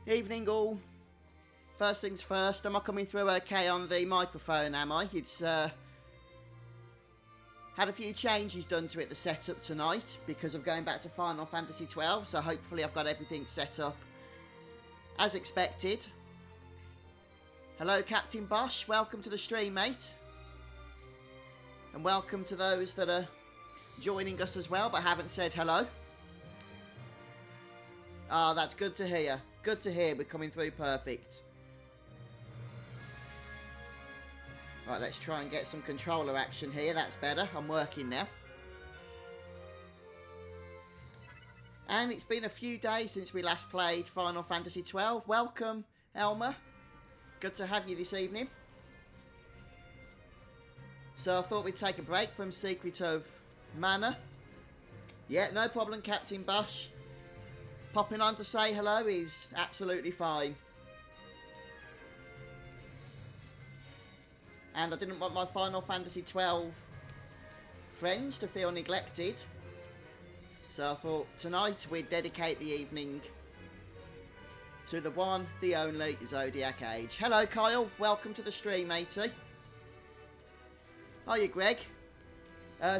Evening all. First things first, am I coming through okay on the microphone, am I? It's had a few changes done to it, the setup tonight, because of going back to Final Fantasy 12, so hopefully I've got everything set up as expected. Hello Captain Bosch, welcome to the stream, mate. And welcome to those that are joining us as well, but haven't said hello. Ah, that's good to hear. Good to hear, we're coming through perfect. Right, let's try and get some controller action here. That's better. I'm working now. And it's been a few days since we last played Final Fantasy 12. Welcome, Elmer. Good to have you this evening. So I thought we'd take a break from Secret of Mana. Yeah, no problem, Captain Bosch. Popping on to say hello is absolutely fine. And I didn't want my Final Fantasy 12 friends to feel neglected. So I thought tonight we'd dedicate the evening to the one, the only Zodiac Age. Hello Kyle, welcome to the stream, matey. Hiya Greg.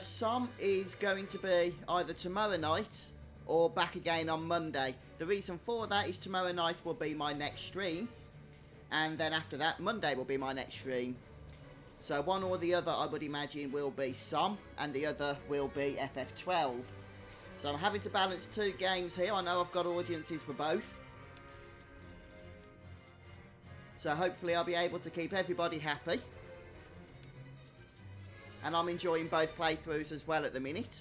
Some is going to be either tomorrow night or back again on Monday. The reason for that is tomorrow night will be my next stream. And then after that, Monday will be my next stream. So one or the other, I would imagine, will be some, and the other will be FF12. So I'm having to balance two games here. I know I've got audiences for both. So hopefully I'll be able to keep everybody happy. And I'm enjoying both playthroughs as well at the minute.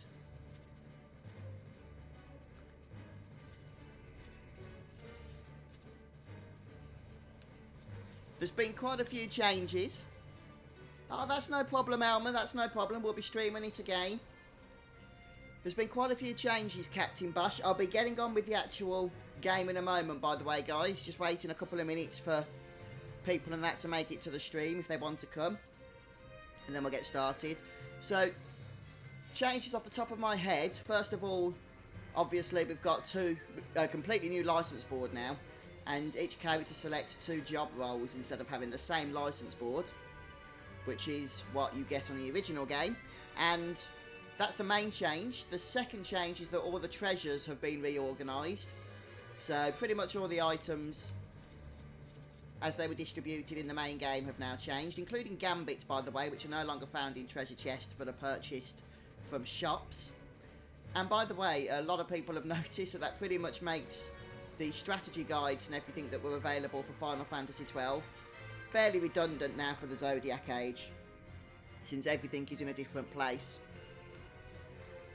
There's been quite a few changes. Oh, that's no problem, Elmer. That's no problem. We'll be streaming it again. There's been quite a few changes, Captain Bosch. I'll be getting on with the actual game in a moment, by the way, guys. Just waiting a couple of minutes for people and that to make it to the stream if they want to come. And then we'll get started. So, changes off the top of my head. First of all, obviously, we've got a completely new license board now. And each character selects 2 job roles instead of having the same license board, which is what you get on the original game. And that's the main change. The second change is that all the treasures have been reorganised. So pretty much all the items as they were distributed in the main game have now changed, including gambits, by the way, which are no longer found in treasure chests but are purchased from shops. And by the way, a lot of people have noticed that pretty much makes the strategy guides and everything that were available for Final Fantasy 12 fairly redundant now for the Zodiac Age, since everything is in a different place.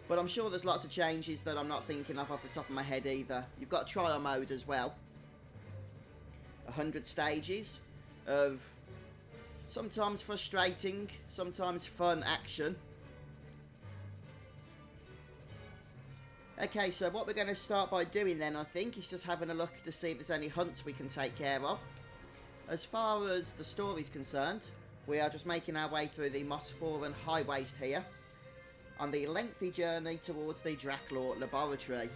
But I'm sure there's lots of changes that I'm not thinking of off the top of my head either. You've got trial mode as well. 100 stages of sometimes frustrating, sometimes fun action. Okay, so what we're going to start by doing then, I think, is just having a look to see if there's any hunts we can take care of. As far as the story's concerned, we are just making our way through the Mossforan High Waste here, on the lengthy journey towards the Draklor Laboratory.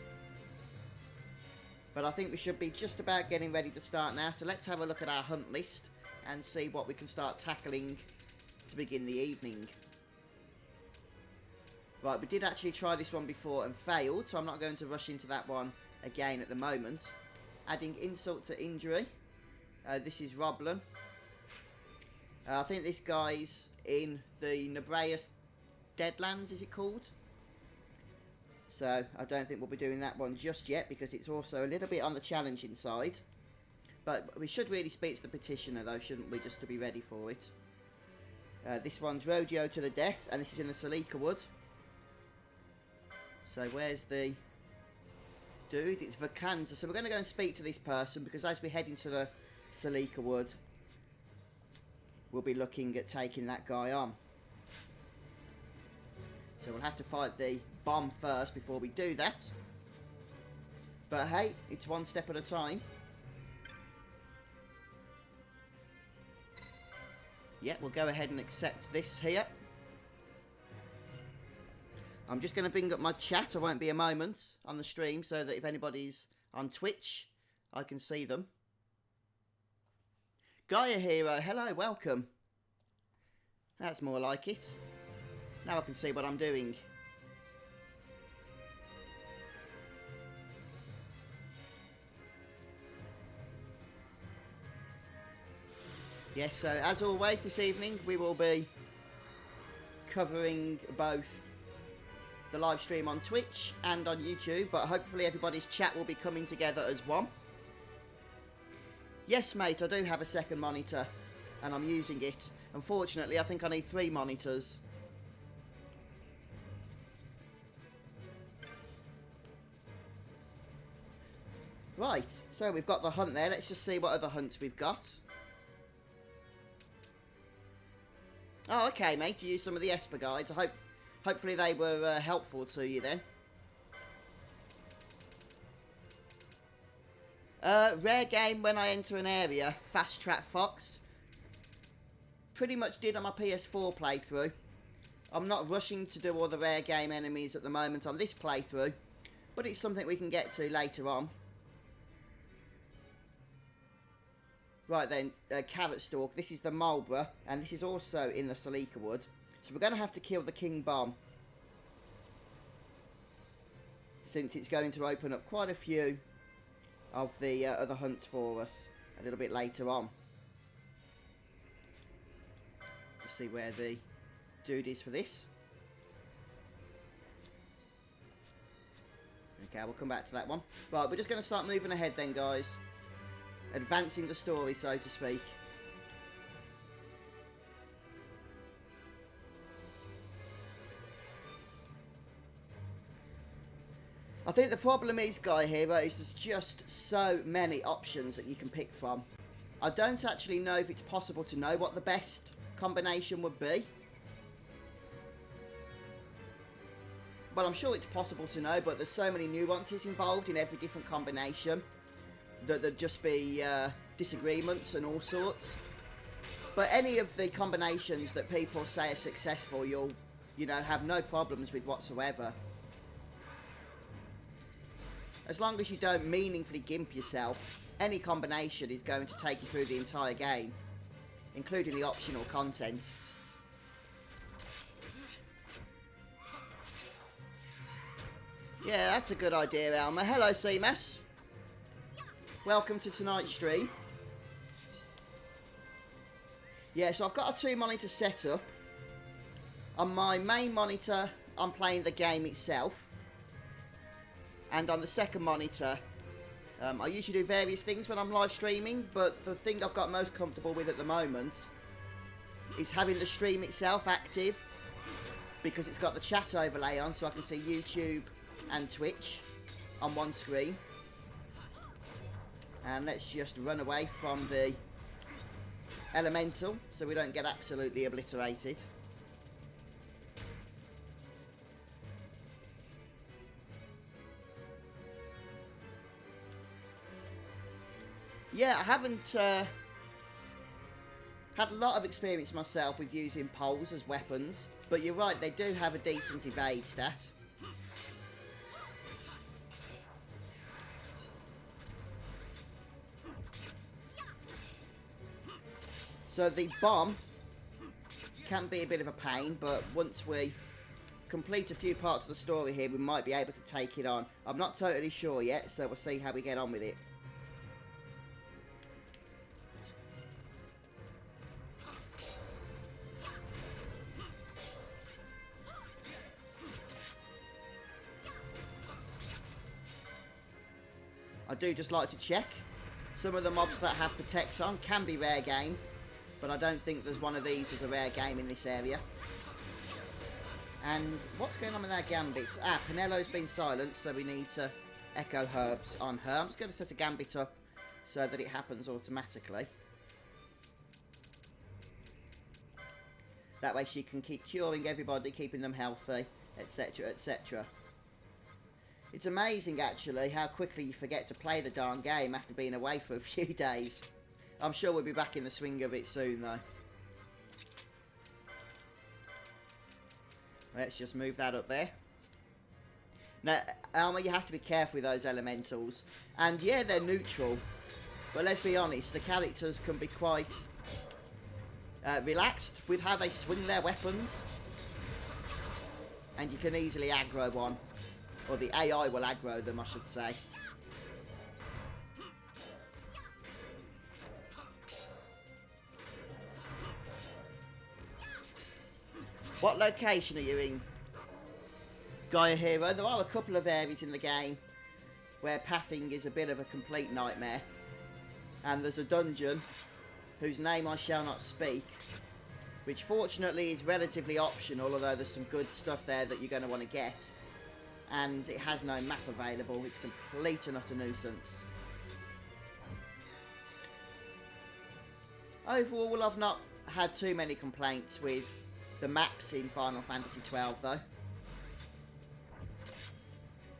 But I think we should be just about getting ready to start now, so let's have a look at our hunt list and see what we can start tackling to begin the evening. Right, we did actually try this one before and failed, so I'm not going to rush into that one again at the moment. Adding insult to injury. This is Roblin. I think this guy's in the Nebraeus Deadlands, is it called? So, I don't think we'll be doing that one just yet, because it's also a little bit on the challenging side. But we should really speak to the petitioner, though, shouldn't we, just to be ready for it. This one's Rodeo to the Death, and this is in the Salikawood. So, where's the dude? It's Vacanza. So, we're going to go and speak to this person, because as we head into the Salikawood, we'll be looking at taking that guy on. So we'll have to fight the bomb first before we do that. But hey, it's one step at a time. Yeah, we'll go ahead and accept this here. I'm just going to bring up my chat. I won't be a moment on the stream so that if anybody's on Twitch, I can see them. Gaia Hero, hello, welcome. That's more like it. Now I can see what I'm doing. Yes, so as always this evening we will be covering both the live stream on Twitch and on YouTube, but hopefully everybody's chat will be coming together as one. Yes, mate, I do have a second monitor, and I'm using it. Unfortunately, I think I need 3 monitors. Right, so we've got the hunt there. Let's just see what other hunts we've got. Oh, okay, mate, you used some of the Esper guides. Hopefully they were helpful to you then. Rare game when I enter an area, Fast Track Fox. Pretty much did on my PS4 playthrough. I'm not rushing to do all the rare game enemies at the moment on this playthrough, but it's something we can get to later on. Right then, Carrot Stalk, this is the Marlborough, and this is also in the Salikawood. So we're going to have to kill the King Bomb, since it's going to open up quite a few of the other hunts for us a little bit later on. Just see where the dude is for this. Okay, we'll come back to that one. Right, we're just going to start moving ahead then, guys. Advancing the story, so to speak. I think the problem is, Guy Hero, is there's just so many options that you can pick from. I don't actually know if it's possible to know what the best combination would be. Well, I'm sure it's possible to know, but there's so many nuances involved in every different combination that there'd just be disagreements and all sorts. But any of the combinations that people say are successful, you'll, have no problems with whatsoever. As long as you don't meaningfully gimp yourself, any combination is going to take you through the entire game, including the optional content. Yeah, that's a good idea, Alma. Hello, Seamas. Welcome to tonight's stream. Yeah, so I've got a 2-monitor setup. On my main monitor, I'm playing the game itself. And on the second monitor, I usually do various things when I'm live streaming, but the thing I've got most comfortable with at the moment is having the stream itself active, because it's got the chat overlay on, so I can see YouTube and Twitch on one screen. And let's just run away from the elemental so we don't get absolutely obliterated. Yeah, I haven't had a lot of experience myself with using poles as weapons, but you're right, they do have a decent evade stat. So the bomb can be a bit of a pain, but once we complete a few parts of the story here, we might be able to take it on. I'm not totally sure yet, so we'll see how we get on with it. I do just like to check. Some of the mobs that have Protect on can be rare game, but I don't think there's one of these as a rare game in this area. And what's going on with our gambits? Ah, Penello's been silenced, so we need to echo herbs on her. I'm just going to set a gambit up so that it happens automatically. That way she can keep curing everybody, keeping them healthy, etc, etc. It's amazing, actually, how quickly you forget to play the darn game after being away for a few days. I'm sure we'll be back in the swing of it soon, though. Let's just move that up there. Now, Alma, you have to be careful with those elementals. And yeah, they're neutral. But let's be honest, the characters can be quite relaxed with how they swing their weapons. And you can easily aggro one. Or the AI will aggro them, I should say. What location are you in, Gaia Hero? There are a couple of areas in the game where pathing is a bit of a complete nightmare. And there's a dungeon whose name I shall not speak, which fortunately is relatively optional, although there's some good stuff there that you're going to want to get. And it has no map available. It's complete and utter nuisance. Overall, I've not had too many complaints with the maps in Final Fantasy XII, though.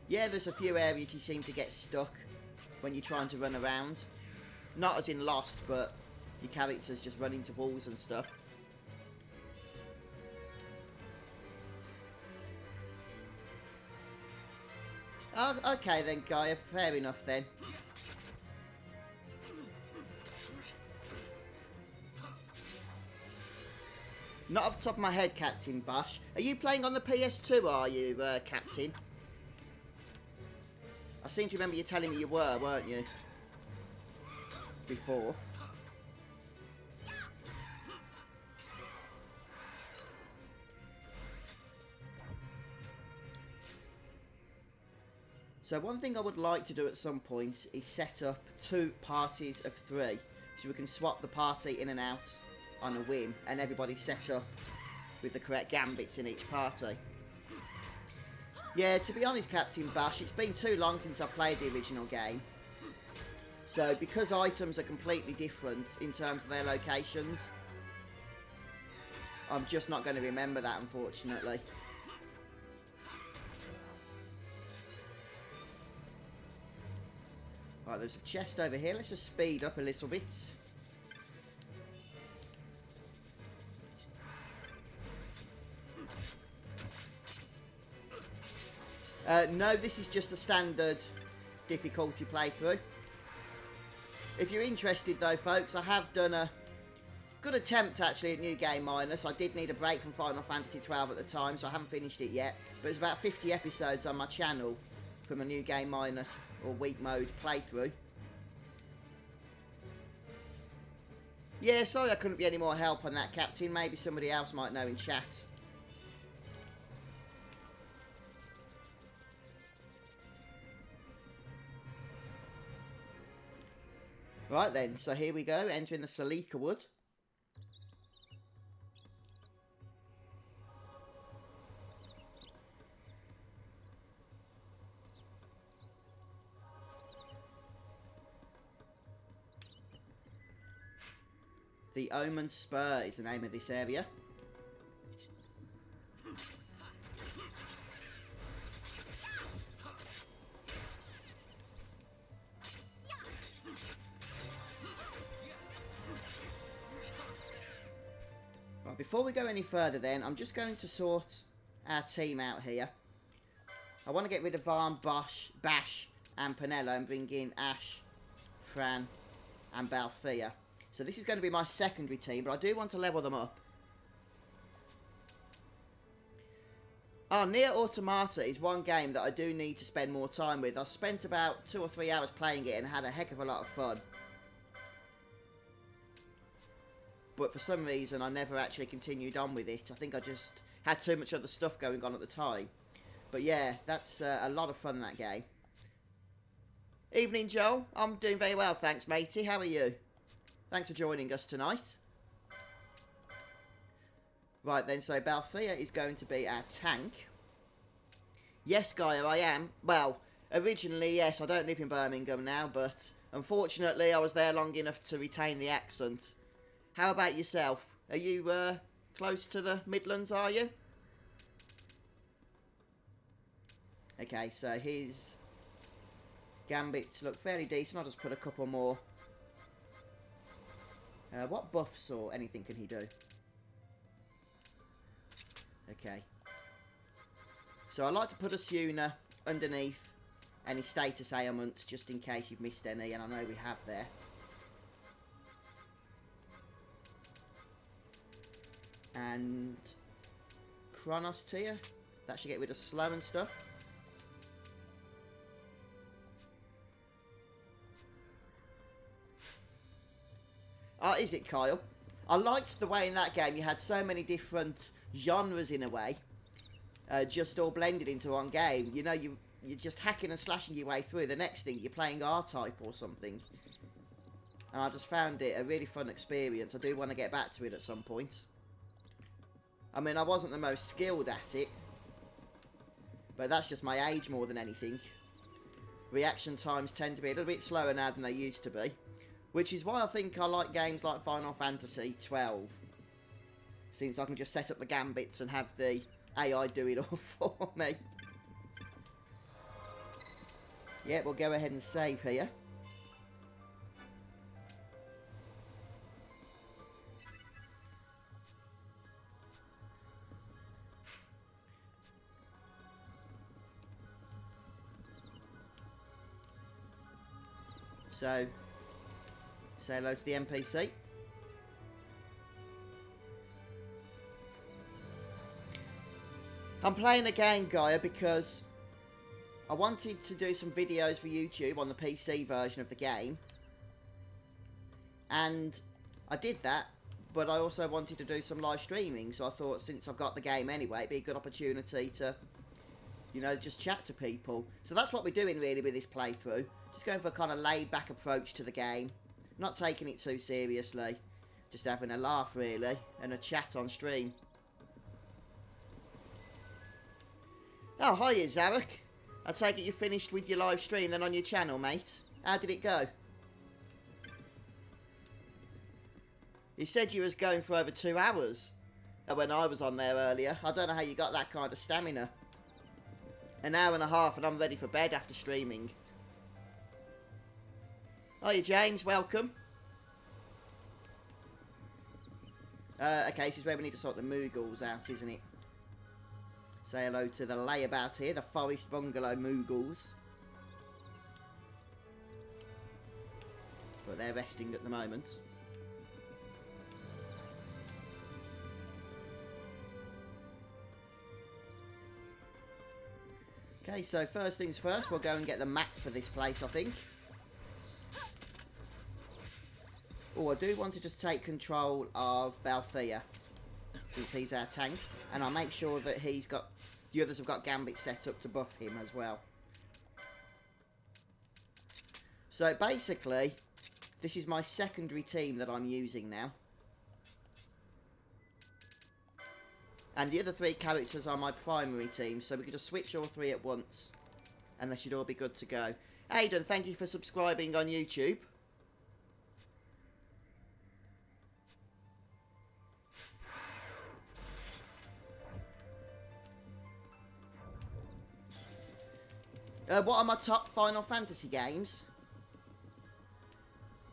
Yeah, there's a few areas you seem to get stuck when you're trying to run around. Not as in Lost, but your characters just run into walls and stuff. Oh, okay then, Gaia. Fair enough then. Not off the top of my head, Captain Bush. Are you playing on the PS2, are you, Captain? I seem to remember you telling me you were, weren't you? Before. So one thing I would like to do at some point is set up 2 parties of 3. So we can swap the party in and out on a whim, and everybody set up with the correct gambits in each party. Yeah, to be honest, Captain Bash, it's been too long since I played the original game. So because items are completely different in terms of their locations, I'm just not going to remember that, unfortunately. Right, there's a chest over here. Let's just speed up a little bit. No, this is just a standard difficulty playthrough. If you're interested though, folks, I have done a good attempt actually at New Game Minus. I did need a break from Final Fantasy XII at the time, so I haven't finished it yet. But it's about 50 episodes on my channel from a New Game Minus or weak mode playthrough. Yeah, sorry I couldn't be any more help on that, Captain. Maybe somebody else might know in chat. Right then, so here we go, entering the Salikawood. The Omen Spur is the name of this area. Right, before we go any further then, I'm just going to sort our team out here. I want to get rid of Varn, Bash and Penello and bring in Ashe, Fran and Balthea. So this is going to be my secondary team, but I do want to level them up. Oh, Nier Automata is one game that I do need to spend more time with. I spent about 2 or 3 hours playing it and had a heck of a lot of fun. But for some reason, I never actually continued on with it. I think I just had too much other stuff going on at the time. But yeah, that's a lot of fun, that game. Evening, Joel. I'm doing very well, thanks, matey. How are you? Thanks for joining us tonight. Right then, so Balthea is going to be our tank. Yes, Gaia, I am. Well, originally, yes, I don't live in Birmingham now, but unfortunately I was there long enough to retain the accent. How about yourself? Are you close to the Midlands, are you? Okay, so his gambits look fairly decent. I'll just put a couple more. What buffs or anything can he do? Okay. So I like to put a Suna underneath any status ailments just in case you've missed any, and I know we have there. And Chronos tier. That should get rid of slow and stuff. Oh, is it, Kyle? I liked the way in that game you had so many different genres in a way. Just all blended into one game. You know, you're just hacking and slashing your way through. The next thing, you're playing R-Type or something. And I just found it a really fun experience. I do want to get back to it at some point. I mean, I wasn't the most skilled at it. But that's just my age more than anything. Reaction times tend to be a little bit slower now than they used to be. Which is why I think I like games like Final Fantasy 12. Since I can just set up the gambits and have the AI do it all for me. Yeah, we'll go ahead and save here. So, say hello to the NPC. I'm playing again, Gaia, because I wanted to do some videos for YouTube on the PC version of the game. And I did that, but I also wanted to do some live streaming, so I thought since I've got the game anyway, it'd be a good opportunity to, you know, just chat to people. So that's what we're doing really with this playthrough. Just going for a kind of laid-back approach to the game. Not taking it too seriously. Just having a laugh, really, and a chat on stream. Oh, hiya, Zarek. I take it you finished with your live stream then on your channel, mate. How did it go? You said you was going for over 2 hours when I was on there earlier. I don't know how you got that kind of stamina. An hour and a half and I'm ready for bed after streaming. Hiya, James. Welcome. Okay, this is where we need to sort the Moguls out, isn't it? Say hello to the layabout here, the Forest Bungalow Moguls. But they're resting at the moment. Okay, so first things first, we'll go and get the map for this place, I think. Oh, I do want to just take control of Balthea, since he's our tank. And I'll make sure that the others have got Gambit set up to buff him as well. So basically, this is my secondary team that I'm using now. And the other 3 characters are my primary team, so we can just switch all 3 at once. And they should all be good to go. Aidan, thank you for subscribing on YouTube. What are my top Final Fantasy games?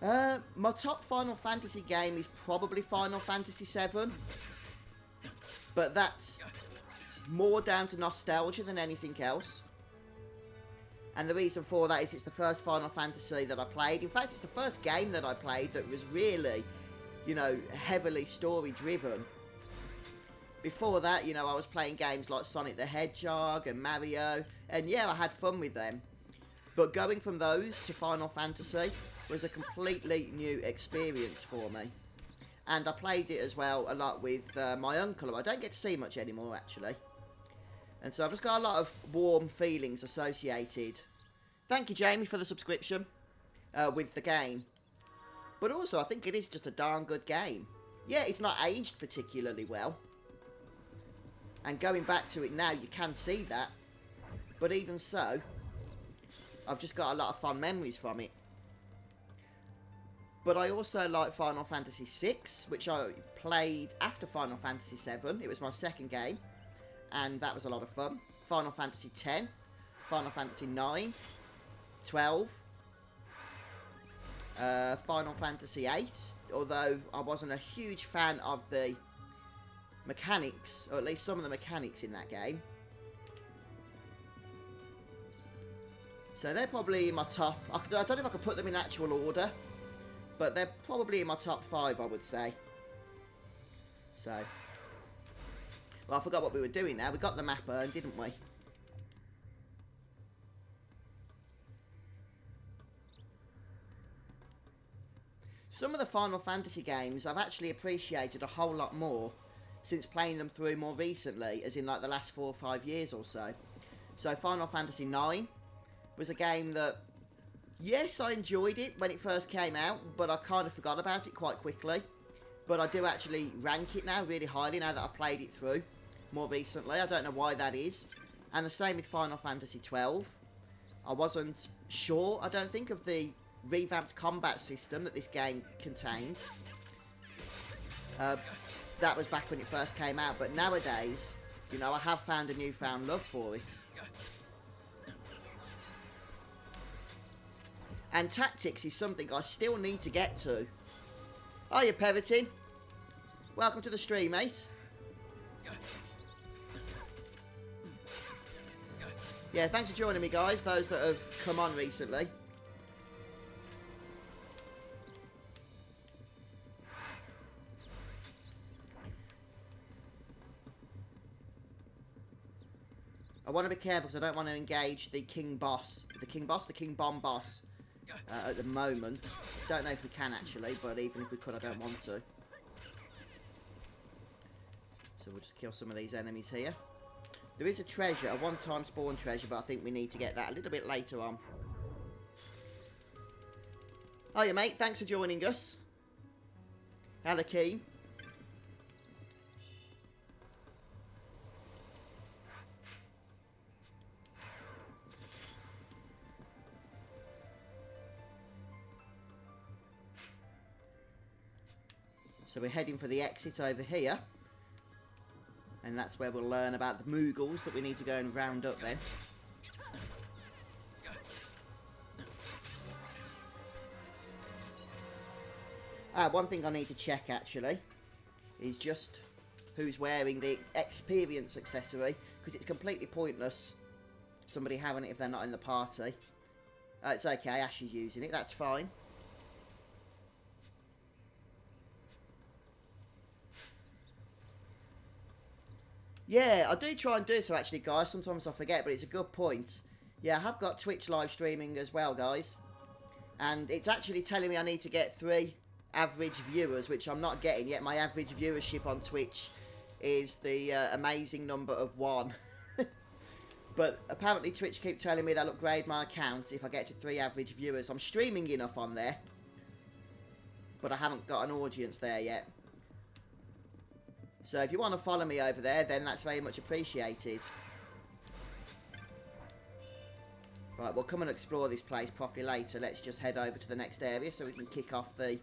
My top Final Fantasy game is probably Final Fantasy VII. But that's more down to nostalgia than anything else. And the reason for that is it's the first Final Fantasy that I played. In fact, it's the first game that I played that was really, you know, heavily story-driven. Before that, you know, I was playing games like Sonic the Hedgehog and Mario. And yeah, I had fun with them. But going from those to Final Fantasy was a completely new experience for me. And I played it as well a lot with my uncle, who I don't get to see much anymore, actually. And so I've just got a lot of warm feelings associated. Thank you, Jamie, for the subscription with the game. But also, I think it is just a darn good game. Yeah, it's not aged particularly well. And going back to it now, you can see that. But even so, I've just got a lot of fun memories from it. But I also like Final Fantasy VI, which I played after Final Fantasy VII. It was my second game, and that was a lot of fun. Final Fantasy X, Final Fantasy IX, 12, Final Fantasy VIII, although I wasn't a huge fan of the mechanics, or at least some of the mechanics in that game. So they're probably in my top. I don't know if I could put them in actual order, but they're probably in my top 5, I would say. So, Well, I forgot what we were doing now. We got the map earned, didn't we? Some of the Final Fantasy games I've actually appreciated a whole lot more since playing them through more recently, as in like the last 4 or 5 years or so. So Final Fantasy IX was a game that, yes, I enjoyed it when it first came out, but I kind of forgot about it quite quickly. But I do actually rank it now really highly now that I've played it through more recently. I don't know why that is. And the same with Final Fantasy XII. I wasn't sure, I don't think, of the revamped combat system that this game contained. That was back when it first came out, but nowadays, you know, I have found a newfound love for it. And tactics is something I still need to get to. Hiya, Pevitin. Welcome to the stream, mate. Yeah, thanks for joining me, guys, those that have come on recently. I want to be careful because I don't want to engage the King Boss. The King Bomb Boss at the moment. Don't know if we can actually, but even if we could, I don't want to. So we'll just kill some of these enemies here. There is a treasure, a one-time spawn treasure, but I think we need to get that a little bit later on. Hiya, mate. Thanks for joining us. Alakeem. So we're heading for the exit over here. And that's where we'll learn about the Moguls that we need to go and round up then. One thing I need to check actually is just who's wearing the experience accessory, because it's completely pointless somebody having it if they're not in the party. It's okay, Ashe is using it, that's fine. Yeah, I do try and do so actually, guys. Sometimes I forget, but it's a good point. Yeah, I have got Twitch live streaming as well, guys. And it's actually telling me I need to get 3 average viewers, which I'm not getting yet. My average viewership on Twitch is the amazing number of 1. But apparently Twitch keep telling me they'll upgrade my account if I get to 3 average viewers. I'm streaming enough on there, but I haven't got an audience there yet. So if you want to follow me over there, then that's very much appreciated. Right, we'll come and explore this place properly later. Let's just head over to the next area so we can kick off the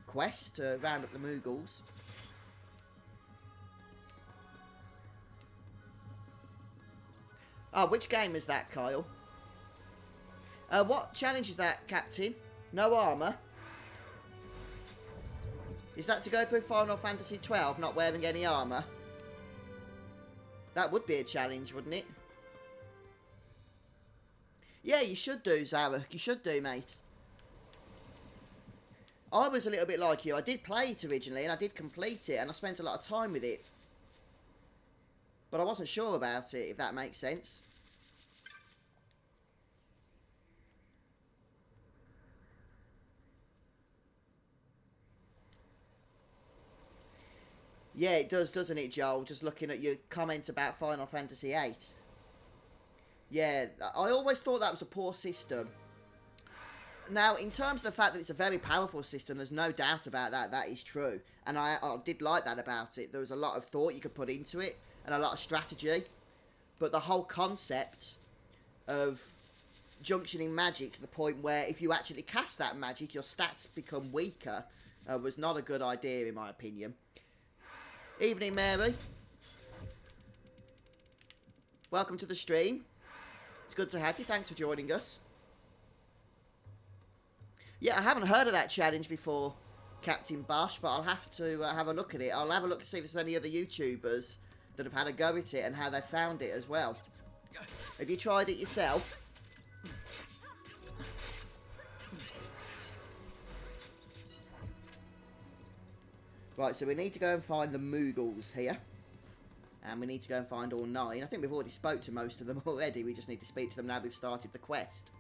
quest to round up the Moguls. Oh, which game is that, Kyle? What challenge is that, Captain? No armour? Is that to go through Final Fantasy XII not wearing any armour? That would be a challenge, wouldn't it? Yeah, you should do, Zarek. You should do, mate. I was a little bit like you. I did play it originally and I did complete it and I spent a lot of time with it. But I wasn't sure about it, if that makes sense. Yeah, it does, doesn't it, Joel? Just looking at your comment about Final Fantasy VIII. Yeah, I always thought that was a poor system. Now, in terms of the fact that it's a very powerful system, there's no doubt about that. That is true. And I did like that about it. There was a lot of thought you could put into it and a lot of strategy. But the whole concept of junctioning magic to the point where if you actually cast that magic, your stats become weaker was not a good idea, in my opinion. Evening, Mary. Welcome to the stream. It's good to have you. Thanks for joining us. Yeah, I haven't heard of that challenge before, Captain Bosch, but I'll have to have a look at it. I'll have a look to see if there's any other YouTubers that have had a go at it and how they found it as well. Have you tried it yourself? Right, so we need to go and find the Moguls here. And we need to go and find all 9. I think we've already spoke to most of them already. We just need to speak to them now we've started the quest.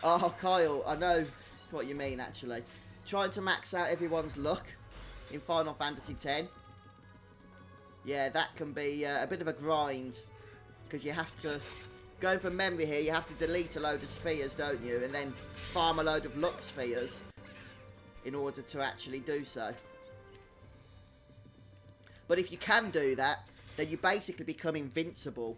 Oh, Kyle, I know what you mean, actually. Trying to max out everyone's luck in Final Fantasy X. Yeah, that can be a bit of a grind. Because you have to... Going from memory here, you have to delete a load of spheres, don't you? And then farm a load of luck spheres in order to actually do so. But if you can do that, then you basically become invincible.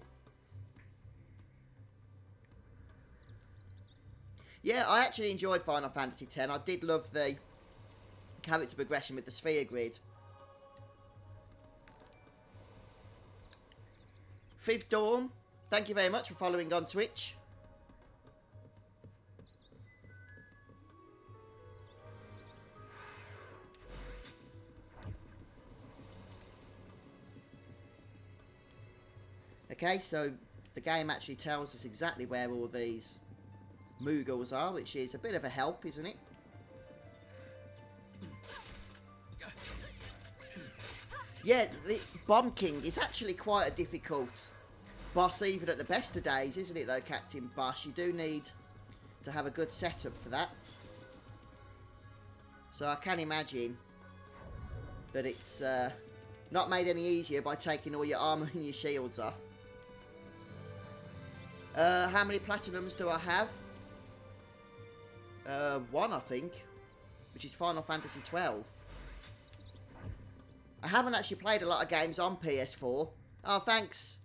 Yeah, I actually enjoyed Final Fantasy X. I did love the character progression with the sphere grid. Fifth Dawn, thank you very much for following on Twitch. Okay, so the game actually tells us exactly where all these Moguls are, which is a bit of a help, isn't it? Yeah, the Bomb King is actually quite a difficult boss even at the best of days, isn't it though, Captain Bush? You do need to have a good setup for that. So I can imagine that it's not made any easier by taking all your armour and your shields off. How many platinums do I have? 1, I think, which is Final Fantasy 12. I haven't actually played a lot of games on PS4. Oh, thanks,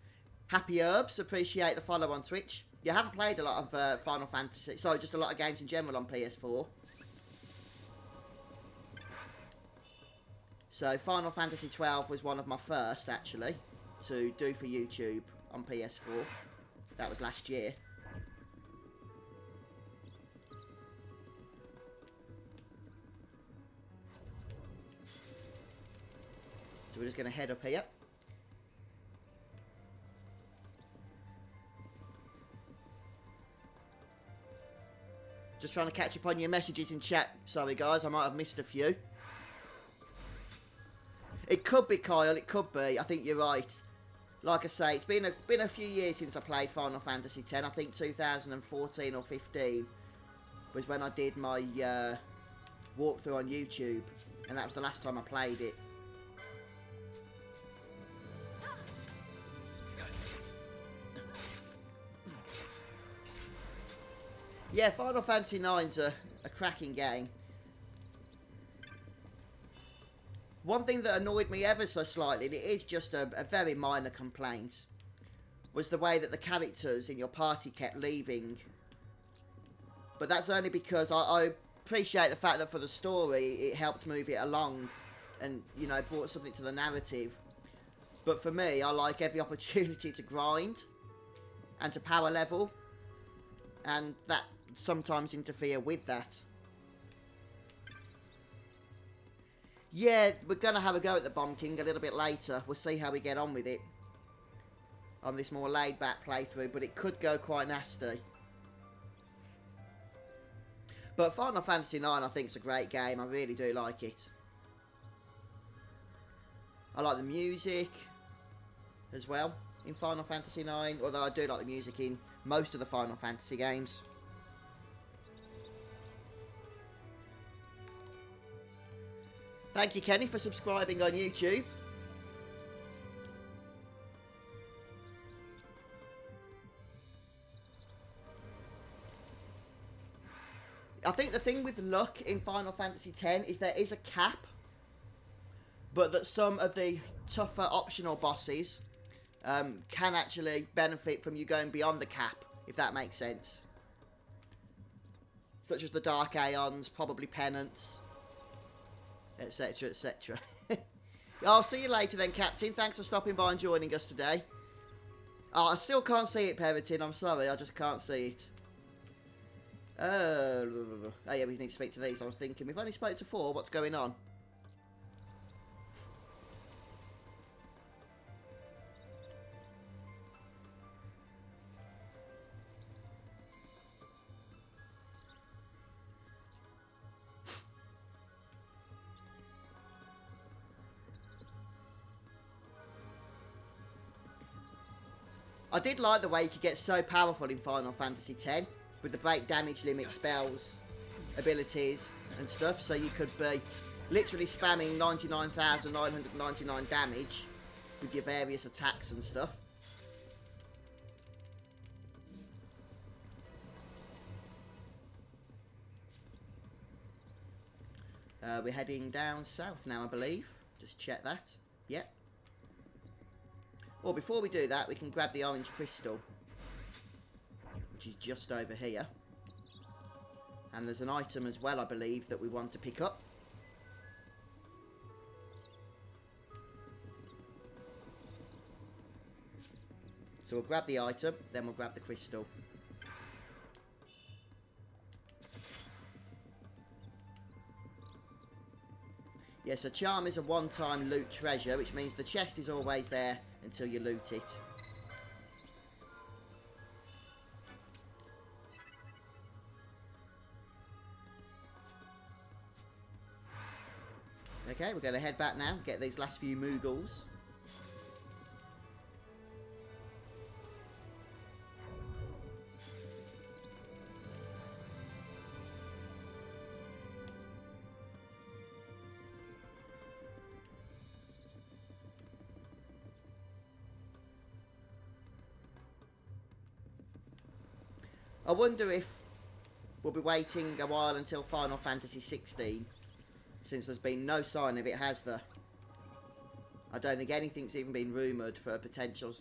Happy Herbs. Appreciate the follow on Twitch. You haven't played a lot of Final Fantasy, sorry, just a lot of games in general on PS4. So Final Fantasy 12 was one of my first, actually, to do for YouTube on PS4. That was last year. So we're just going to head up here. Just trying to catch up on your messages in chat. Sorry guys, I might have missed a few. It could be, Kyle, it could be. I think you're right. Like I say, it's been a few years since I played Final Fantasy X. I think 2014 or 15 was when I did my walkthrough on YouTube. And that was the last time I played it. Yeah, Final Fantasy IX's a cracking game. One thing that annoyed me ever so slightly, and it is just a very minor complaint, was the way that the characters in your party kept leaving. But that's only because I appreciate the fact that for the story, it helped move it along and, you know, brought something to the narrative. But for me, I like every opportunity to grind and to power level, and that sometimes interfere with that. Yeah, we're going to have a go at the Bomb King a little bit later. We'll see how we get on with it on this more laid-back playthrough, but it could go quite nasty. But Final Fantasy IX, I think, is a great game. I really do like it. I like the music as well in Final Fantasy IX, although I do like the music in most of the Final Fantasy games. Thank you, Kenny, for subscribing on YouTube. I think the thing with luck in Final Fantasy X is there is a cap, but that some of the tougher optional bosses can actually benefit from you going beyond the cap, if that makes sense. Such as the Dark Aeons, probably Penance, etc, etc. I'll see you later then, Captain. Thanks for stopping by and joining us today. Oh, I still can't see it, Peritin. I'm sorry, I just can't see it. Oh yeah, we need to speak to these. I was thinking, we've only spoke to 4. What's going on? I did like the way you could get so powerful in Final Fantasy X with the break damage limit spells, abilities and stuff, so you could be literally spamming 99,999 damage with your various attacks and stuff. We're heading down south now, I believe. Just check that. Yep. Or before we do that, we can grab the orange crystal, which is just over here. And there's an item as well, I believe, that we want to pick up. So we'll grab the item, then we'll grab the crystal. Yeah, so charm is a one-time loot treasure, which means the chest is always there until you loot it. Okay, we're going to head back now, get these last few Moguls. I wonder if we'll be waiting a while until Final Fantasy 16, since there's been no sign of it, has there? I don't think anything's even been rumoured for a potential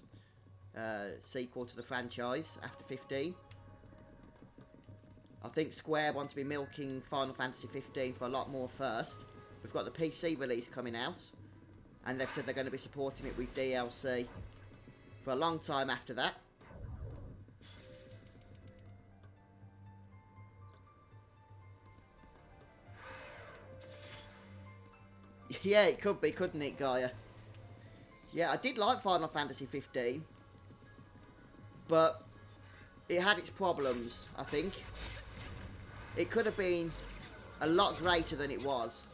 sequel to the franchise after 15. I think Square want to be milking Final Fantasy 15 for a lot more first. We've got the PC release coming out, and they've said they're going to be supporting it with DLC for a long time after that. Yeah, it could be, couldn't it, Gaia? Yeah, I did like Final Fantasy 15, but it had its problems, I think. It could have been a lot greater than it was.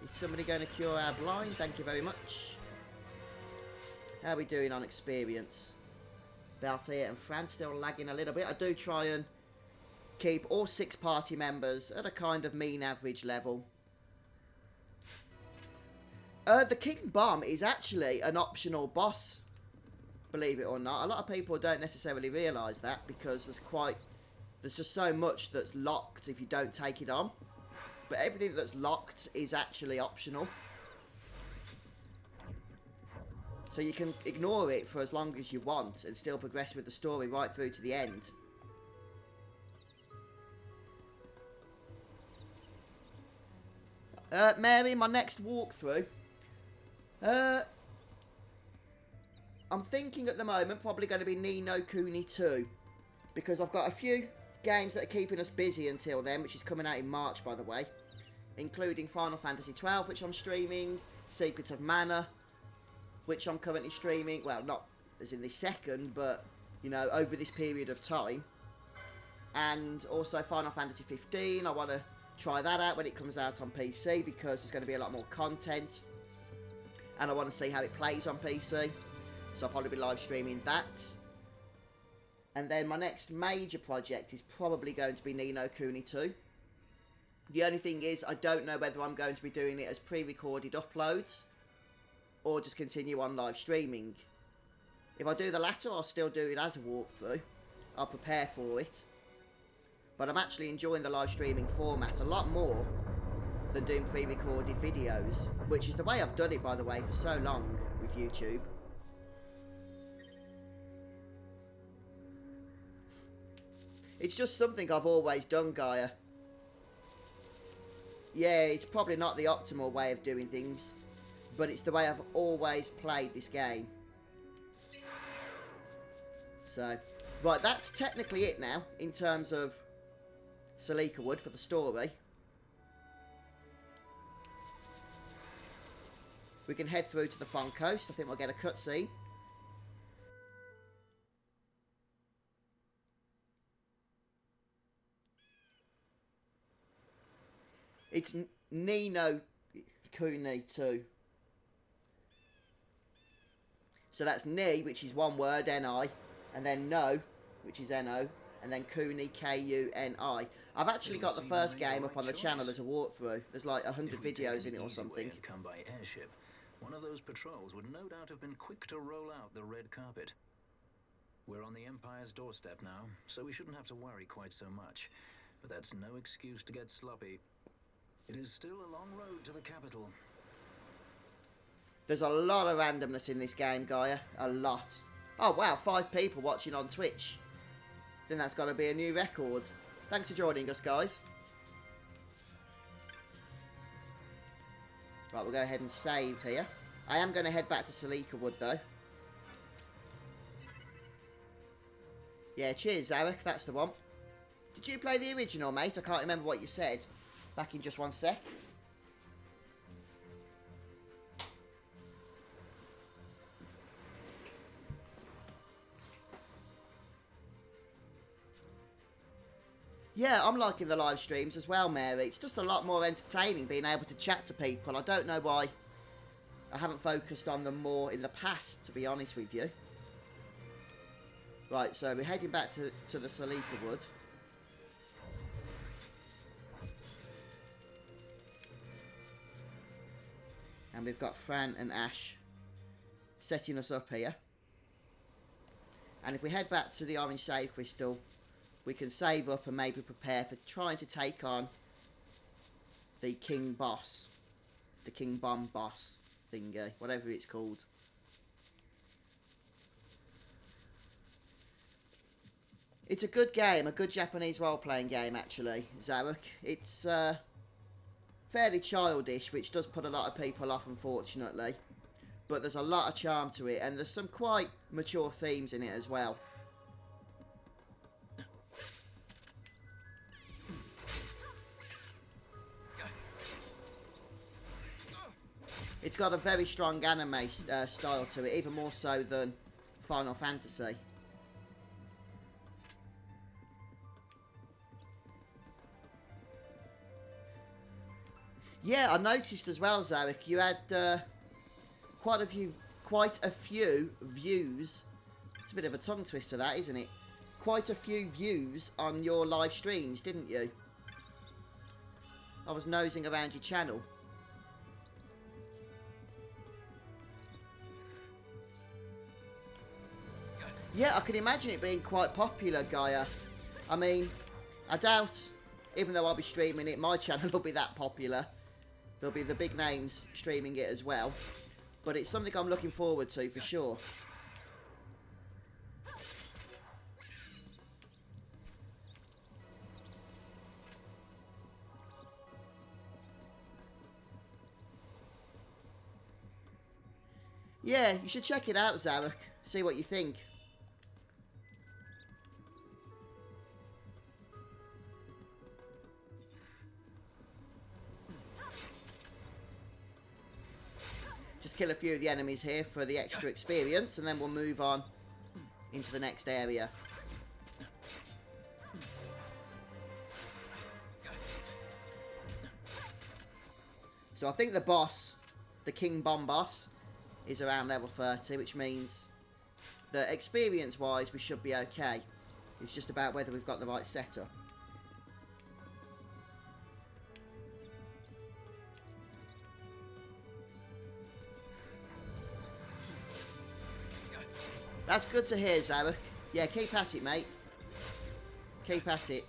Is somebody going to cure our blind? Thank you very much. How are we doing on experience? Balthier and Fran still lagging a little bit. I do try and keep all 6 party members at a kind of mean average level. The King Bomb is actually an optional boss, believe it or not. A lot of people don't necessarily realise that, because there's just so much that's locked if you don't take it on. But everything that's locked is actually optional. So you can ignore it for as long as you want and still progress with the story right through to the end. Mary, my next walkthrough. I'm thinking at the moment probably going to be Ni no Kuni 2, because I've got a few games that are keeping us busy until then, which is coming out in March, by the way, including Final Fantasy 12, which I'm streaming, Secret of Mana, which I'm currently streaming, well, not as in this second, but, you know, over this period of time, and also Final Fantasy 15. I want to try that out when it comes out on PC, because there's going to be a lot more content. And I want to see how it plays on PC. So I'll probably be live streaming that. And then my next major project is probably going to be Ni no Kuni 2. The only thing is, I don't know whether I'm going to be doing it as pre-recorded uploads, or just continue on live streaming. If I do the latter, I'll still do it as a walkthrough. I'll prepare for it. But I'm actually enjoying the live streaming format a lot more than doing pre-recorded videos, which is the way I've done it, by the way, for so long with YouTube. It's just something I've always done, Gaia. Yeah, it's probably not the optimal way of doing things, but it's the way I've always played this game. So, right, that's technically it now, in terms of Salikawood for the story. We can head through to the Fon Coast. I think we'll get a cutscene. It's Ni no Kuni 2. So that's Ni, which is one word, N-I, and then No, which is N-O, and then Kuni, K-U-N-I. I've actually got the first game up on the channel as a walkthrough. There's like 100 videos in it or something. Come by airship, one of those patrols would no doubt have been quick to roll out the red carpet. We're on the Empire's doorstep now, so we shouldn't have to worry quite so much. But that's no excuse to get sloppy. It is still a long road to the capital. There's a lot of randomness in this game, Gaia. A lot. Oh, wow, 5 people watching on Twitch. I think that's got to be a new record. Thanks for joining us, guys. Right, we'll go ahead and save here. I am going to head back to Salikawood, though. Yeah, cheers, Zarek. That's the one. Did you play the original, mate? I can't remember what you said. Back in just one sec. Yeah, I'm liking the live streams as well, Mary. It's just a lot more entertaining being able to chat to people. I don't know why I haven't focused on them more in the past, to be honest with you. Right, so we're heading back to the Salikawood. And we've got Fran and Ashe setting us up here. And if we head back to the Orange Save Crystal, we can save up and maybe prepare for trying to take on the King Boss. The King Bomb Boss thingy, whatever it's called. It's a good game, a good Japanese role-playing game actually, Zarek. It's fairly childish, which does put a lot of people off unfortunately. But there's a lot of charm to it, and there's some quite mature themes in it as well. It's got a very strong anime style to it, even more so than Final Fantasy. Yeah, I noticed as well, Zarek, you had quite a few views. It's a bit of a tongue twister, that, isn't it? Quite a few views on your live streams, didn't you? I was nosing around your channel. Yeah, I can imagine it being quite popular, Gaia. I mean, I doubt, even though I'll be streaming it, my channel will be that popular. There'll be the big names streaming it as well. But it's something I'm looking forward to, for sure. Yeah, you should check it out, Zarek. See what you think. Just kill a few of the enemies here for the extra experience, and then we'll move on into the next area. So I think the boss, the King Bomb boss, is around level 30, which means that experience-wise we should be okay. It's just about whether we've got the right setup. That's good to hear, Zarek. Yeah, keep at it, mate. Keep at it.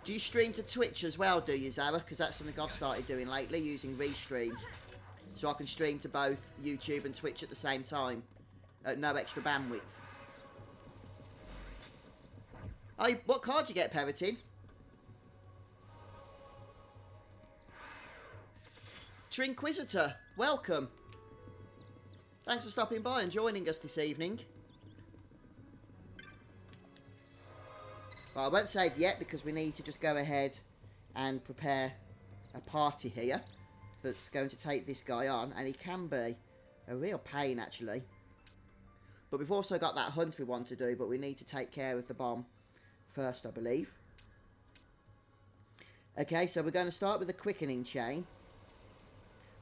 Do you stream to Twitch as well, do you, Zarek? Because that's something I've started doing lately, using Restream. So I can stream to both YouTube and Twitch at the same time. At no extra bandwidth. Oh, what card do you get, Peritin? Trinquisitor, welcome. Thanks for stopping by and joining us this evening. Well, I won't save yet because we need to just go ahead and prepare a party here that's going to take this guy on, and he can be a real pain actually. But we've also got that hunt we want to do, but we need to take care of the bomb first, I believe. Okay, so we're going to start with the quickening chain.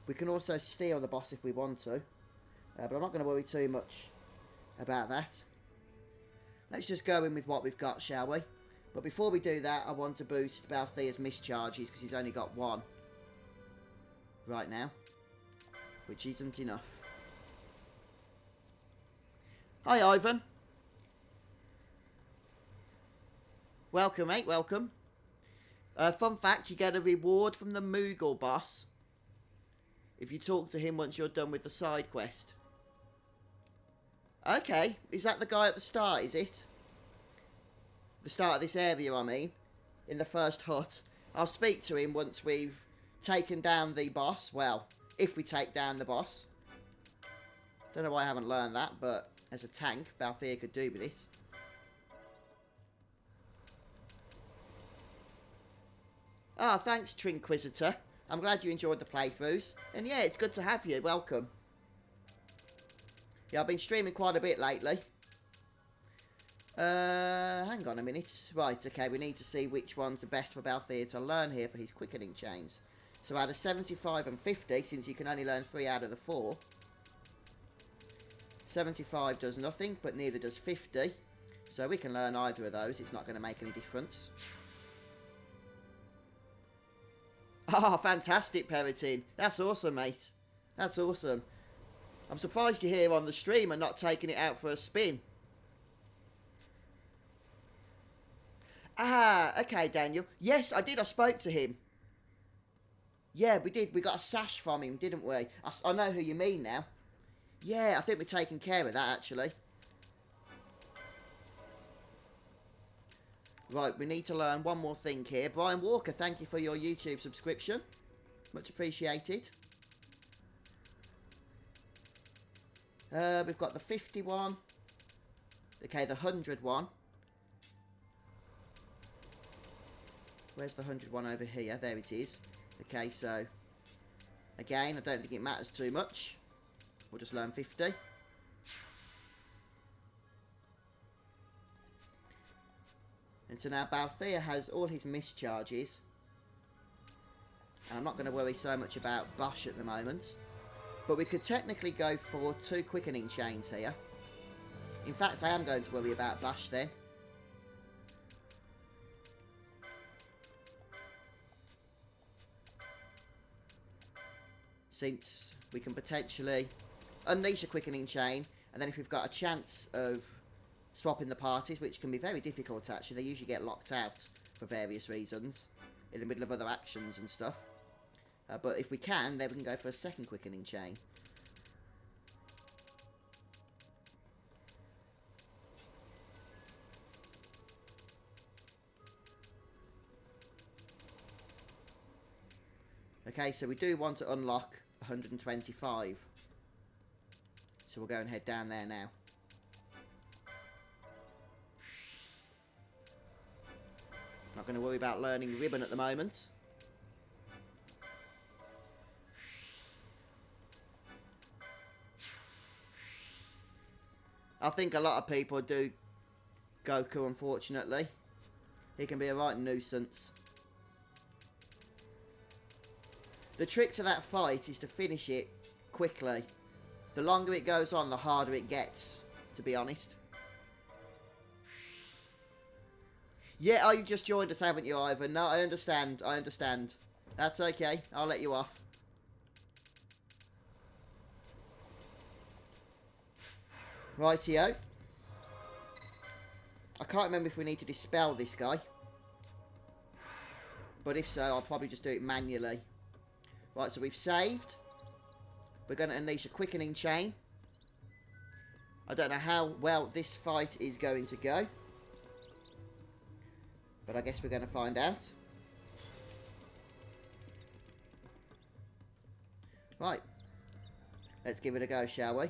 We can also steal the boss if we want to. But I'm not going to worry too much about that. Let's just go in with what we've got, shall we? But before we do that, I want to boost Balthea's mischarges because he's only got one right now, which isn't enough. Hi, Ivan. Welcome, mate, welcome. Fun fact, you get a reward from the Mogul boss if you talk to him once you're done with the side quest. Okay, is that the guy at the start, is it? The start of this area, I mean. In the first hut. I'll speak to him once we've taken down the boss. Well, if we take down the boss. Don't know why I haven't learned that, but as a tank, Balthea could do with it. Ah, thanks, Trinquisitor. I'm glad you enjoyed the playthroughs. And yeah, it's good to have you. Welcome. Yeah, I've been streaming quite a bit lately. Hang on a minute. Right, okay, we need to see which ones are best for Balthea to learn here for his quickening chains. So out of 75 and 50, since you can only learn 3 out of the 4. 75 does nothing, but neither does 50. So we can learn either of those. It's not going to make any difference. Ah, oh, fantastic, Peritin. That's awesome, mate. That's awesome. I'm surprised you're here on the stream and not taking it out for a spin. Ah, okay, Daniel. Yes, I did. I spoke to him. Yeah, we did. We got a sash from him, didn't we? I know who you mean now. Yeah, I think we're taking care of that, actually. Right, we need to learn one more thing here. Brian Walker, thank you for your YouTube subscription. Much appreciated. We've got the 51. Okay, the 100 one. Where's the 100 one over here? There it is. Okay, so again, I don't think it matters too much. We'll just learn 50. And so now Balthea has all his mischarges. And I'm not going to worry so much about Bosch at the moment. But we could technically go for 2 quickening chains here. In fact, I am going to worry about Bosch then. Since we can potentially unleash a quickening chain, and then if we've got a chance of swapping the parties, which can be very difficult actually, they usually get locked out for various reasons in the middle of other actions and stuff. But if we can, then we can go for a second quickening chain. Okay, so we do want to unlock 125. So we'll go and head down there now. Not going to worry about learning ribbon at the moment. I think a lot of people do Goku, unfortunately. He can be a right nuisance. The trick to that fight is to finish it quickly. The longer it goes on, the harder it gets, to be honest. Yeah, oh, you've just joined us, haven't you, Ivan? No, I understand. I understand. That's okay. I'll let you off. Rightio. I can't remember if we need to dispel this guy. But if so, I'll probably just do it manually. Right, so we've saved. We're going to unleash a quickening chain. I don't know how well this fight is going to go. But I guess we're going to find out. Right. Let's give it a go, shall we?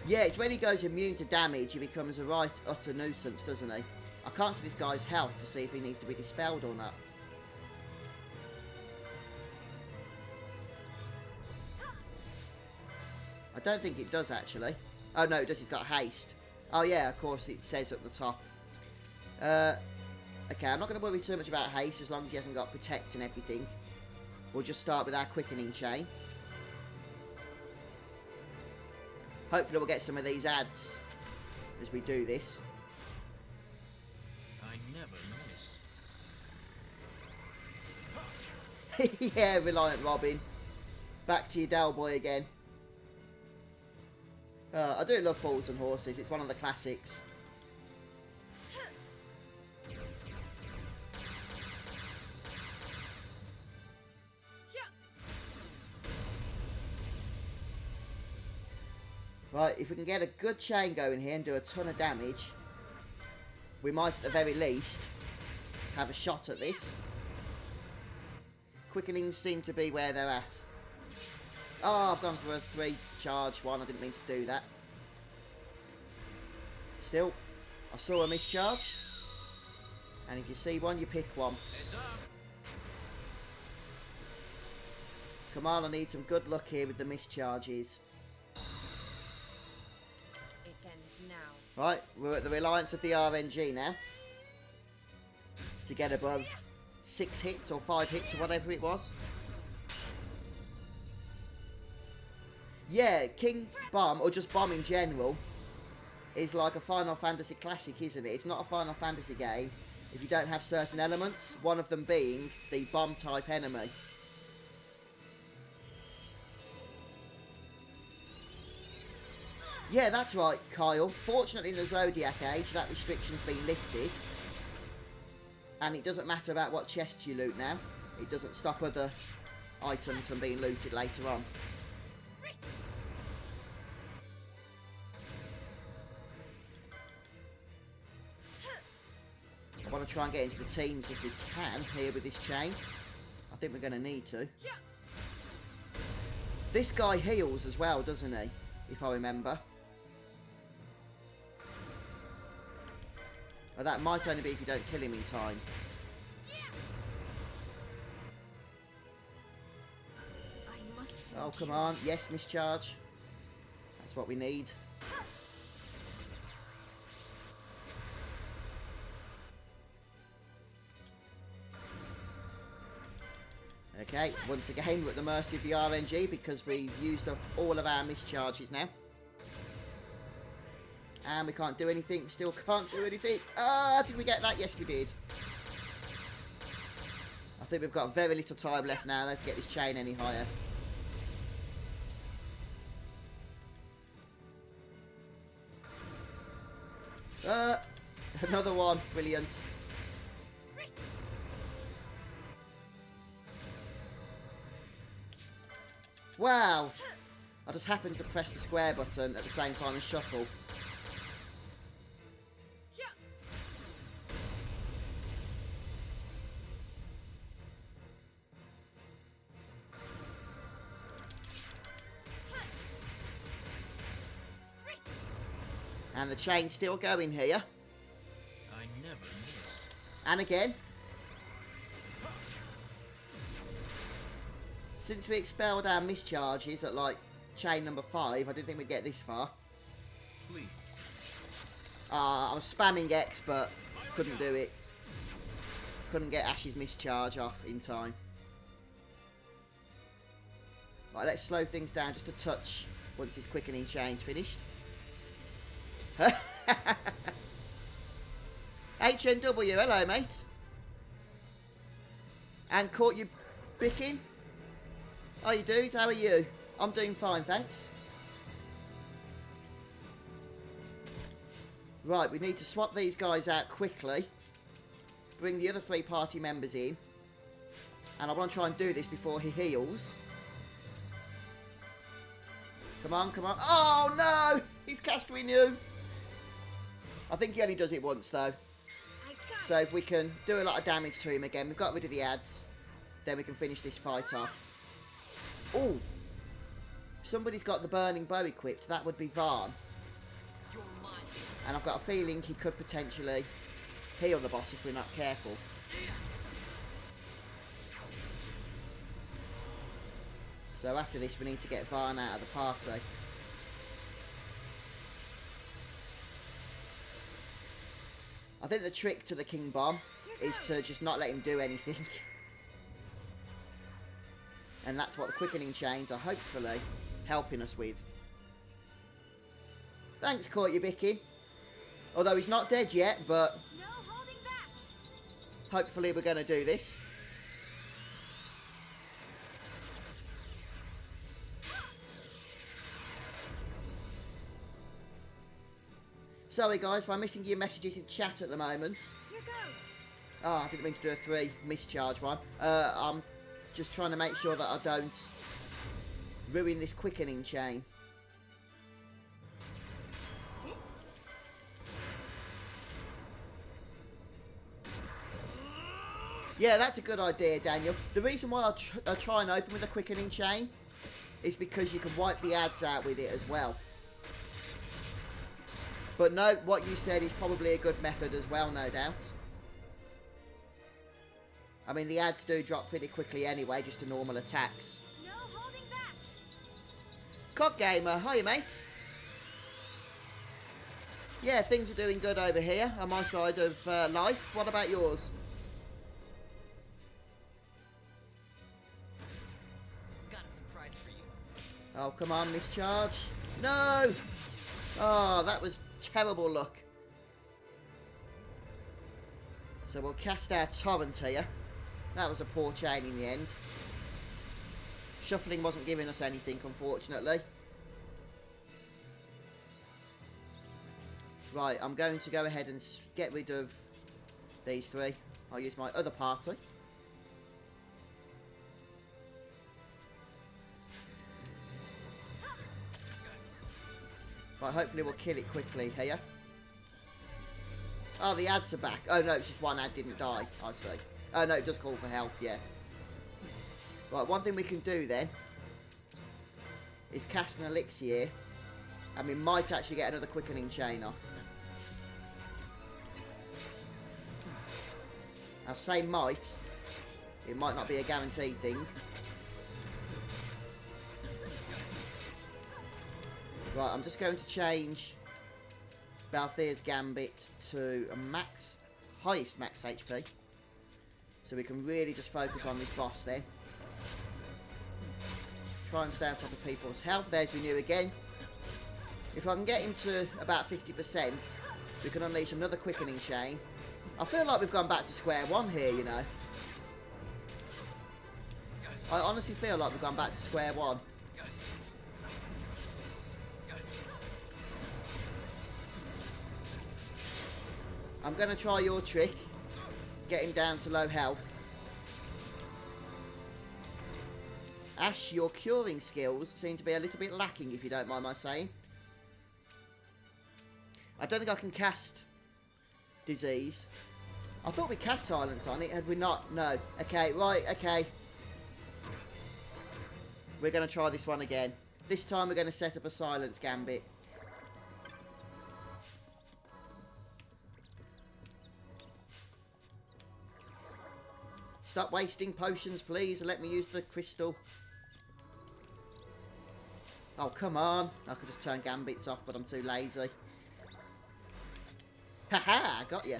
Yeah, it's when he goes immune to damage, he becomes a right utter nuisance, doesn't he? I can't see this guy's health to see if he needs to be dispelled or not. I don't think it does, actually. Oh, no, it does. He's got haste. Oh, yeah, of course, it says at the top. Okay, I'm not going to worry too much about haste as long as he hasn't got protect and everything. We'll just start with our quickening chain. Hopefully we'll get some of these ads as we do this. I never miss. Yeah, Reliant Robin. Back to your Del Boy again. I do love Fools and Horses. It's one of the classics. Right, if we can get a good chain going here and do a ton of damage, we might at the very least have a shot at this. Quickenings seem to be where they're at. Oh, I've gone for a 3 charge one. I didn't mean to do that. Still, I saw a mischarge. And if you see one, you pick one. Come on, I need some good luck here with the mischarges. It ends now. Right, we're at the reliance of the RNG now. To get above 6 hits or 5 hits or whatever it was. Yeah, King Bomb, or just Bomb in general, is like a Final Fantasy classic, isn't it? It's not a Final Fantasy game if you don't have certain elements, one of them being the bomb type enemy. Yeah, that's right, Kyle. Fortunately in the Zodiac age, that restriction's been lifted. And it doesn't matter about what chests you loot now. It doesn't stop other items from being looted later on. I want to try and get into the teens if we can here with this chain. I think we're going to need to. This guy heals as well, doesn't he? If I remember. Well, that might only be if you don't kill him in time. Oh, come on. Yes, mischarge. That's what we need. Okay, once again, we're at the mercy of the RNG because we've used up all of our mischarges now. And we can't do anything. Still can't do anything. Ah, did we get that? Yes, we did. I think we've got very little time left now though, to get this chain any higher. Another one. Brilliant. Wow! I just happened to press the square button at the same time as shuffle. And the chain's still going here. I never miss. And again. Since we expelled our mischarges at like chain number 5, I didn't think we'd get this far. Please. I was spamming X, but couldn't do it. Couldn't get Ashe's mischarge off in time. Right, let's slow things down just a touch once this quickening chain's finished. HNW, hello mate. And caught you bicking? Oh, you dude, how are you? I'm doing fine, thanks. Right, we need to swap these guys out quickly. Bring the other 3 party members in. And I want to try and do this before he heals. Come on, come on. Oh, no! He's cast Renew. I think he only does it once, though. So if we can do a lot of damage to him again, we've got rid of the ads. Then we can finish this fight off. Oh! Somebody's got the Burning Bow equipped. That would be Varn. And I've got a feeling he could potentially heal the boss if we're not careful. So after this we need to get Varn out of the party. I think the trick to the King Bomb is to just not let him do anything. And that's what the quickening chains are hopefully helping us with. Thanks, Court you Bicking. Although he's not dead yet, but No holding back. hopefully we're going to do this. Sorry guys if I'm missing your messages in chat at the moment. Here goes. Oh, I didn't mean to do a 3 mischarge one. I'm just trying to make sure that I don't ruin this quickening chain. Yeah, that's a good idea, Daniel. The reason why I try and open with a quickening chain is because you can wipe the ads out with it as well. But no, what you said is probably a good method as well, no doubt. I mean, the ads do drop pretty quickly anyway, just to normal attacks. No holding back. COD Gamer, hiya mate. Yeah, things are doing good over here on my side of life. What about yours? Got a surprise for you. Oh, come on, mischarge. No! Oh, that was terrible luck. So we'll cast our torrent here. That was a poor chain in the end. Shuffling wasn't giving us anything, unfortunately. Right, I'm going to go ahead and get rid of these 3. I'll use my other party. Right, hopefully we'll kill it quickly here. Oh, the ads are back. Oh no, it's just one ad didn't die, I see. Oh no, it does call for help, yeah. Right, one thing we can do then is cast an elixir, and we might actually get another quickening chain off. I'll say might. It might not be a guaranteed thing. Right, I'm just going to change Balthier's Gambit to a highest max HP. So we can really just focus on this boss then. Try and stay on top of people's health. There's Renew again. If I can get him to about 50%, we can unleash another quickening chain. I feel like we've gone back to square one here, you know. I honestly feel like we've gone back to square one. I'm going to try your trick. Get him down to low health. Ashe, your curing skills seem to be a little bit lacking, if you don't mind my saying. I don't think I can cast Disease. I thought we cast Silence on it, had we not? No. Okay, right, okay. We're going to try this one again. This time we're going to set up a Silence Gambit. Stop wasting potions, please, and let me use the crystal. Oh, come on. I could just turn Gambits off, but I'm too lazy. Haha, got you.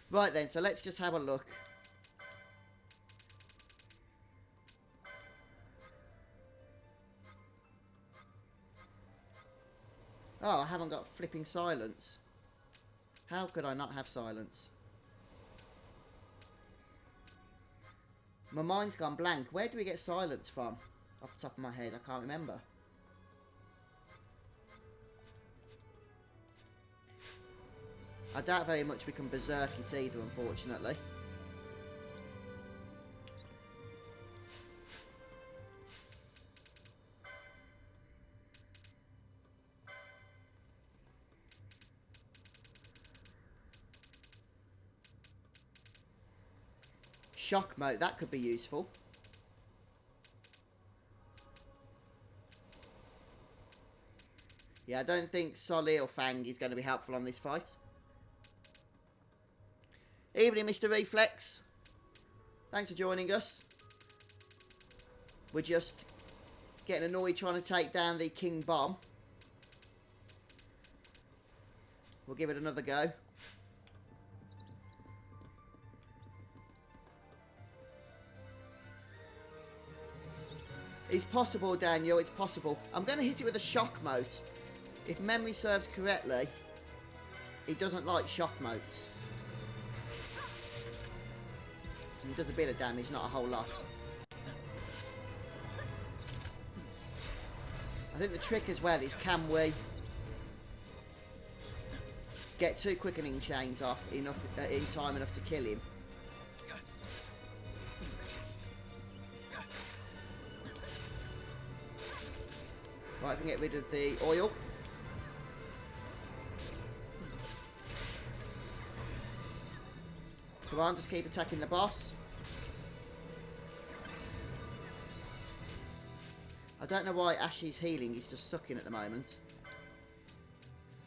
Right then, so let's just have a look. Oh, I haven't got flipping silence. How could I not have silence? My mind's gone blank. Where do we get silence from? Off the top of my head, I can't remember. I doubt very much we can berserk it either, unfortunately. Shock mode, that could be useful. Yeah, I don't think Solly or Fang is going to be helpful on this fight. Evening, Mr. Reflex. Thanks for joining us. We're just getting annoyed trying to take down the King Bomb. We'll give it another go. It's possible, Daniel, it's possible. I'm going to hit it with a shock mote. If memory serves correctly, he doesn't like shock motes. He does a bit of damage, not a whole lot. I think the trick as well is, can we get 2 quickening chains off enough in time enough to kill him? Right, we can get rid of the oil. Come on, just keep attacking the boss. I don't know why Ashe's healing is just sucking at the moment.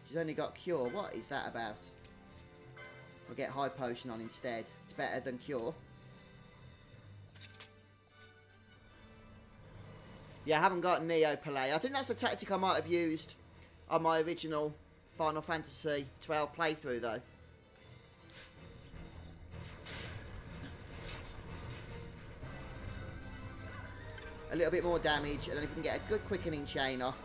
She's only got cure. What is that about? We'll get high potion on instead. It's better than cure. Yeah, I haven't got Neo Palais. I think that's the tactic I might have used on my original Final Fantasy 12 playthrough, though. A little bit more damage, and then if we can get a good quickening chain off.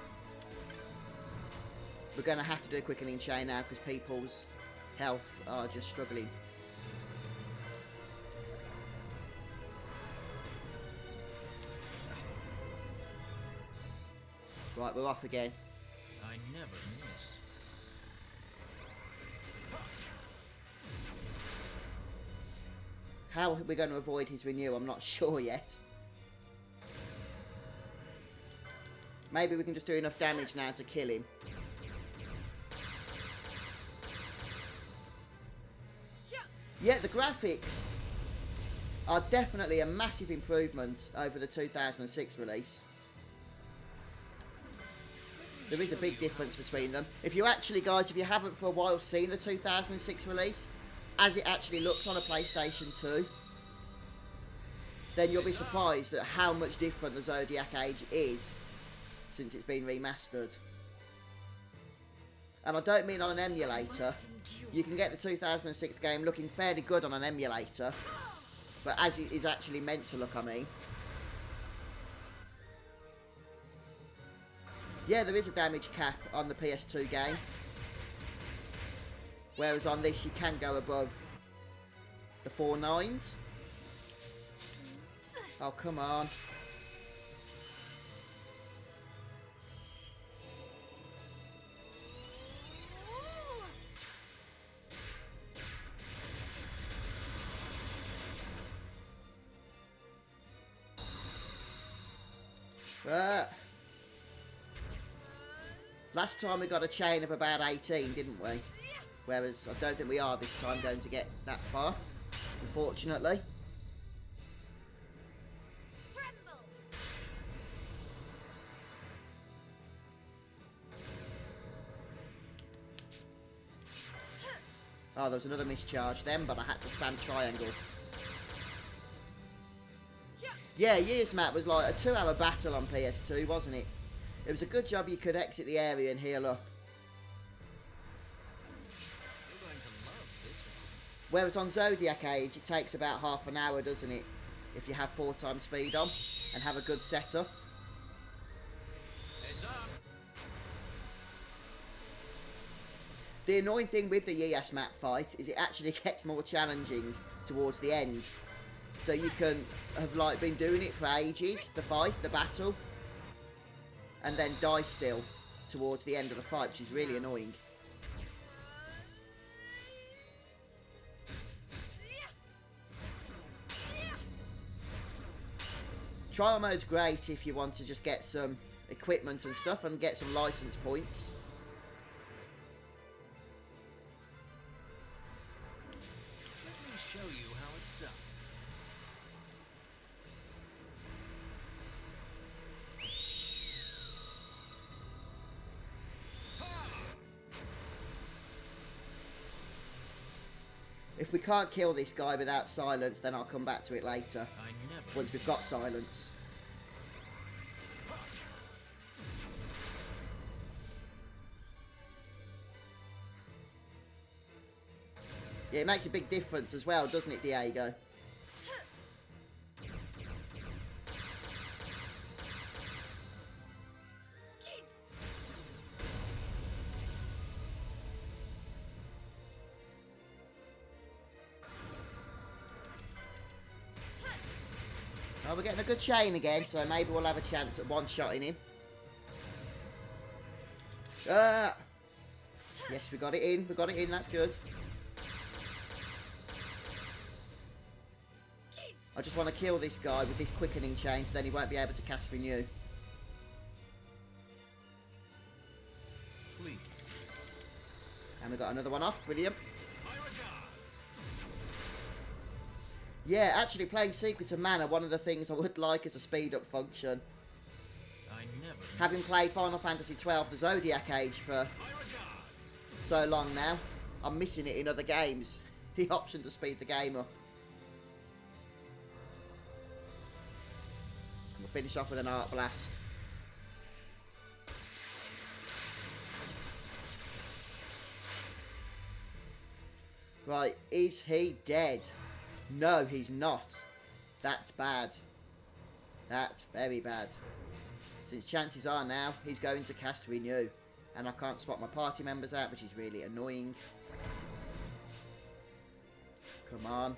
We're going to have to do a quickening chain now because people's health are just struggling. Right, we're off again. I never miss. How we're going to avoid his renew, I'm not sure yet. Maybe we can just do enough damage now to kill him. Yeah, the graphics are definitely a massive improvement over the 2006 release. There is a big difference between them. If you actually, guys, if you haven't for a while seen the 2006 release, as it actually looks on a PlayStation 2, then you'll be surprised at how much different the Zodiac Age is since it's been remastered. And I don't mean on an emulator. You can get the 2006 game looking fairly good on an emulator, but as it is actually meant to look, I mean. Yeah, there is a damage cap on the PS2 game. Whereas on this you can go above the 4 9s. Oh, come on. Last time we got a chain of about 18, didn't we? Whereas I don't think we are this time going to get that far, unfortunately. Tremble. Oh, there was another mischarge then, but I had to spam triangle. Yeah, Years Map was like a 2-hour battle on PS2, wasn't it? It was a good job you could exit the area and heal up. You're going to love this one. Whereas on Zodiac Age, it takes about half an hour, doesn't it? If you have 4 times speed on and have a good setup. Heads up. The annoying thing with the Yeas Map fight is it actually gets more challenging towards the end. So you can have like been doing it for ages, the fight, the battle, and then die still towards the end of the fight, which is really annoying. Trial mode's great if you want to just get some equipment and stuff and get some license points. Let me show you how it's done. If we can't kill this guy without silence, then I'll come back to it later. I never. Once we've got silence. Yeah, it makes a big difference as well, doesn't it, Diego? Oh, we're getting a good chain again, so maybe we'll have a chance at one-shotting him. Ah! Yes, we got it in. We got it in. That's good. I just want to kill this guy with this quickening chain, so then he won't be able to cast renew. Please. And we got another one off. Brilliant. Yeah, actually playing Secret of Mana, one of the things I would like as a speed-up function. I never. Having played Final Fantasy XII, the Zodiac Age, for so long now, I'm missing it in other games. The option to speed the game up. And we'll finish off with an Art Blast. Right, is he dead? No, he's not. That's bad. That's very bad. Since chances are now he's going to cast Renew. And I can't swap my party members out, which is really annoying. Come on.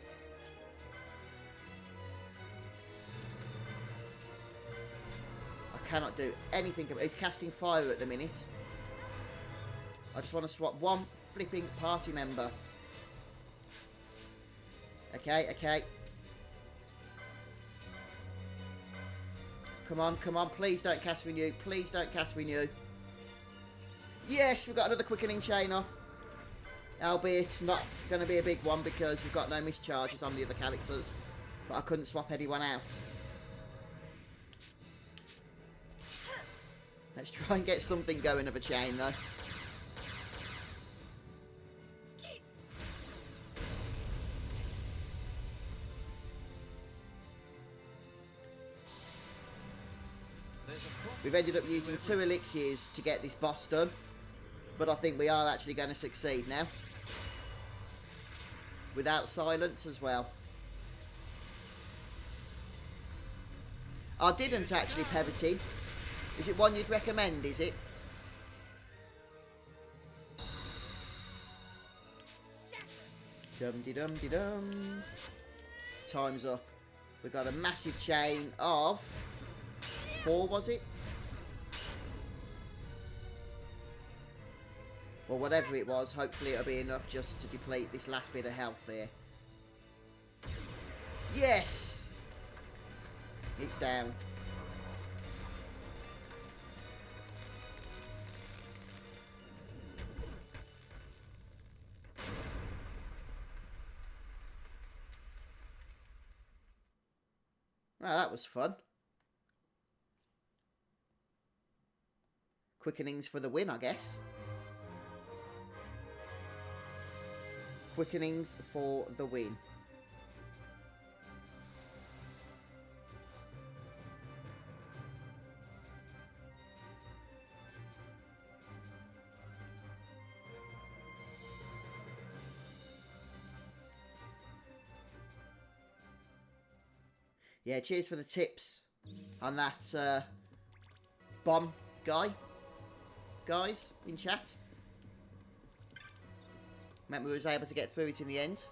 I cannot do anything. He's casting fire at the minute. I just want to swap one flipping party member. Okay, okay. Come on, come on. Please don't cast Renew. Please don't cast Renew. Yes, we've got another quickening chain off. Albeit not going to be a big one because we've got no mischarges on the other characters. But I couldn't swap anyone out. Let's try and get something going of a chain though. We've ended up using 2 elixirs to get this boss done. But I think we are actually going to succeed now. Without silence as well. I didn't actually pivot him. Is it one you'd recommend, is it? Dum-de-dum-de-dum. Time's up. We've got a massive chain of 4, was it? Or whatever it was, hopefully it'll be enough just to deplete this last bit of health here. Yes! It's down. Well, that was fun. Quickenings for the win, I guess. Quickenings for the win. Yeah, cheers for the tips on that bomb guy. Guys, in chat. Meant we was able to get through it in the end.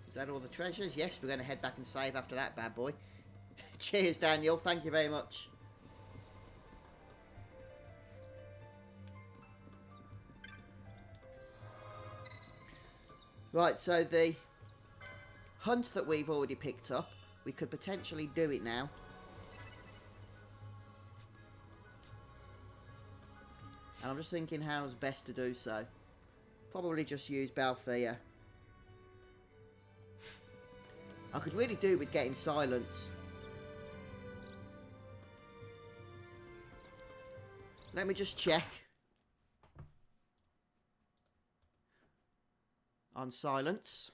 Is that all the treasures? Yes, we're going to head back and save after that bad boy. Cheers, Daniel. Thank you very much. Right, so the hunt that we've already picked up, we could potentially do it now. And I'm just thinking how's best to do so. Probably just use Balthier. I could really do with getting silence. Let me just check on silence.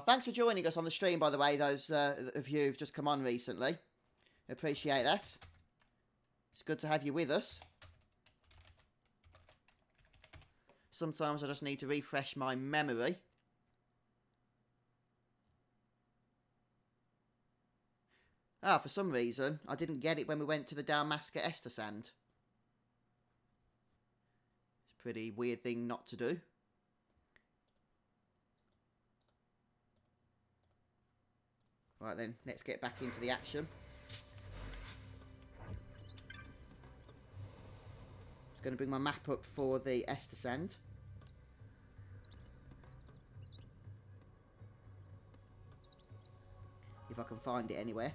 Thanks for joining us on the stream, by the way, those of you who've just come on recently. Appreciate that. It's good to have you with us. Sometimes I just need to refresh my memory. For some reason, I didn't get it when we went to the Dalmasca Ester Sand. It's a pretty weird thing not to do. Right then, let's get back into the action. Just going to bring my map up for the Ester Sand. If I can find it anywhere.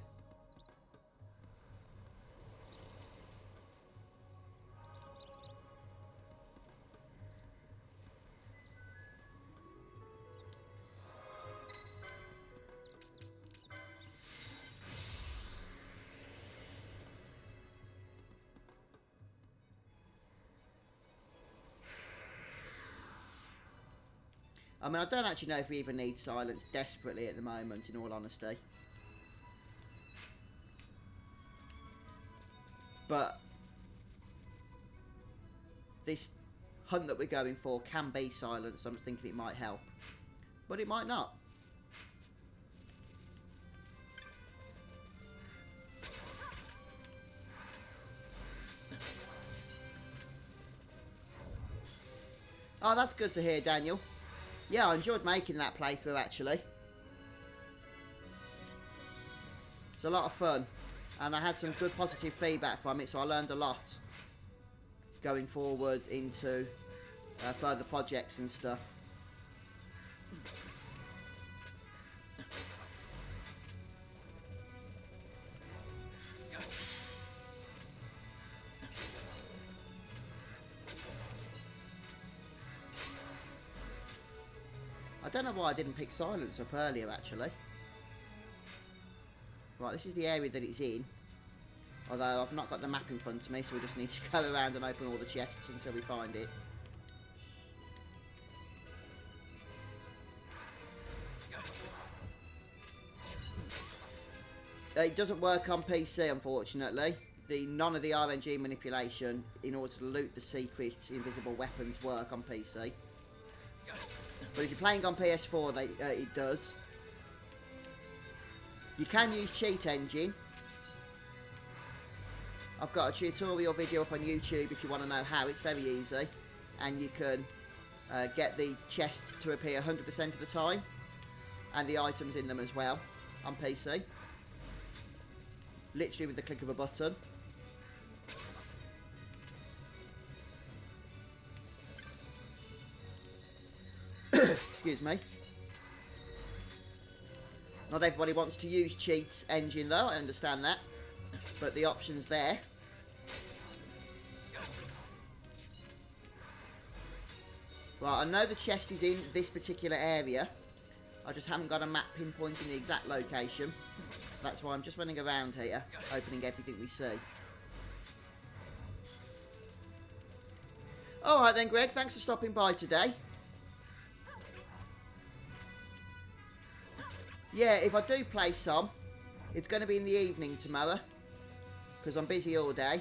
I mean, I don't actually know if we even need silence desperately at the moment, in all honesty. But this hunt that we're going for can be silent, so I'm just thinking it might help. But it might not. Oh, that's good to hear, Daniel. Yeah, I enjoyed making that playthrough, actually. It's a lot of fun. And I had some good positive feedback from it, so I learned a lot going forward into further projects and stuff. I don't know why I didn't pick silence up earlier, actually. Right, this is the area that it's in. Although I've not got the map in front of me, so we just need to go around and open all the chests until we find it. It doesn't work on PC, unfortunately. None of the RNG manipulation in order to loot the secret invisible weapons work on PC. But if you're playing on PS4, it does. You can use Cheat Engine. I've got a tutorial video up on YouTube if you want to know how. It's very easy. And you can get the chests to appear 100% of the time. And the items in them as well on PC. Literally with the click of a button. Excuse me. Not everybody wants to use Cheat Engine though, I understand that. But the option's there. Right, I know the chest is in this particular area. I just haven't got a map pinpointing the exact location. That's why I'm just running around here, opening everything we see. Alright then, Greg, thanks for stopping by today. Yeah, if I do play some, it's going to be in the evening tomorrow. Because I'm busy all day.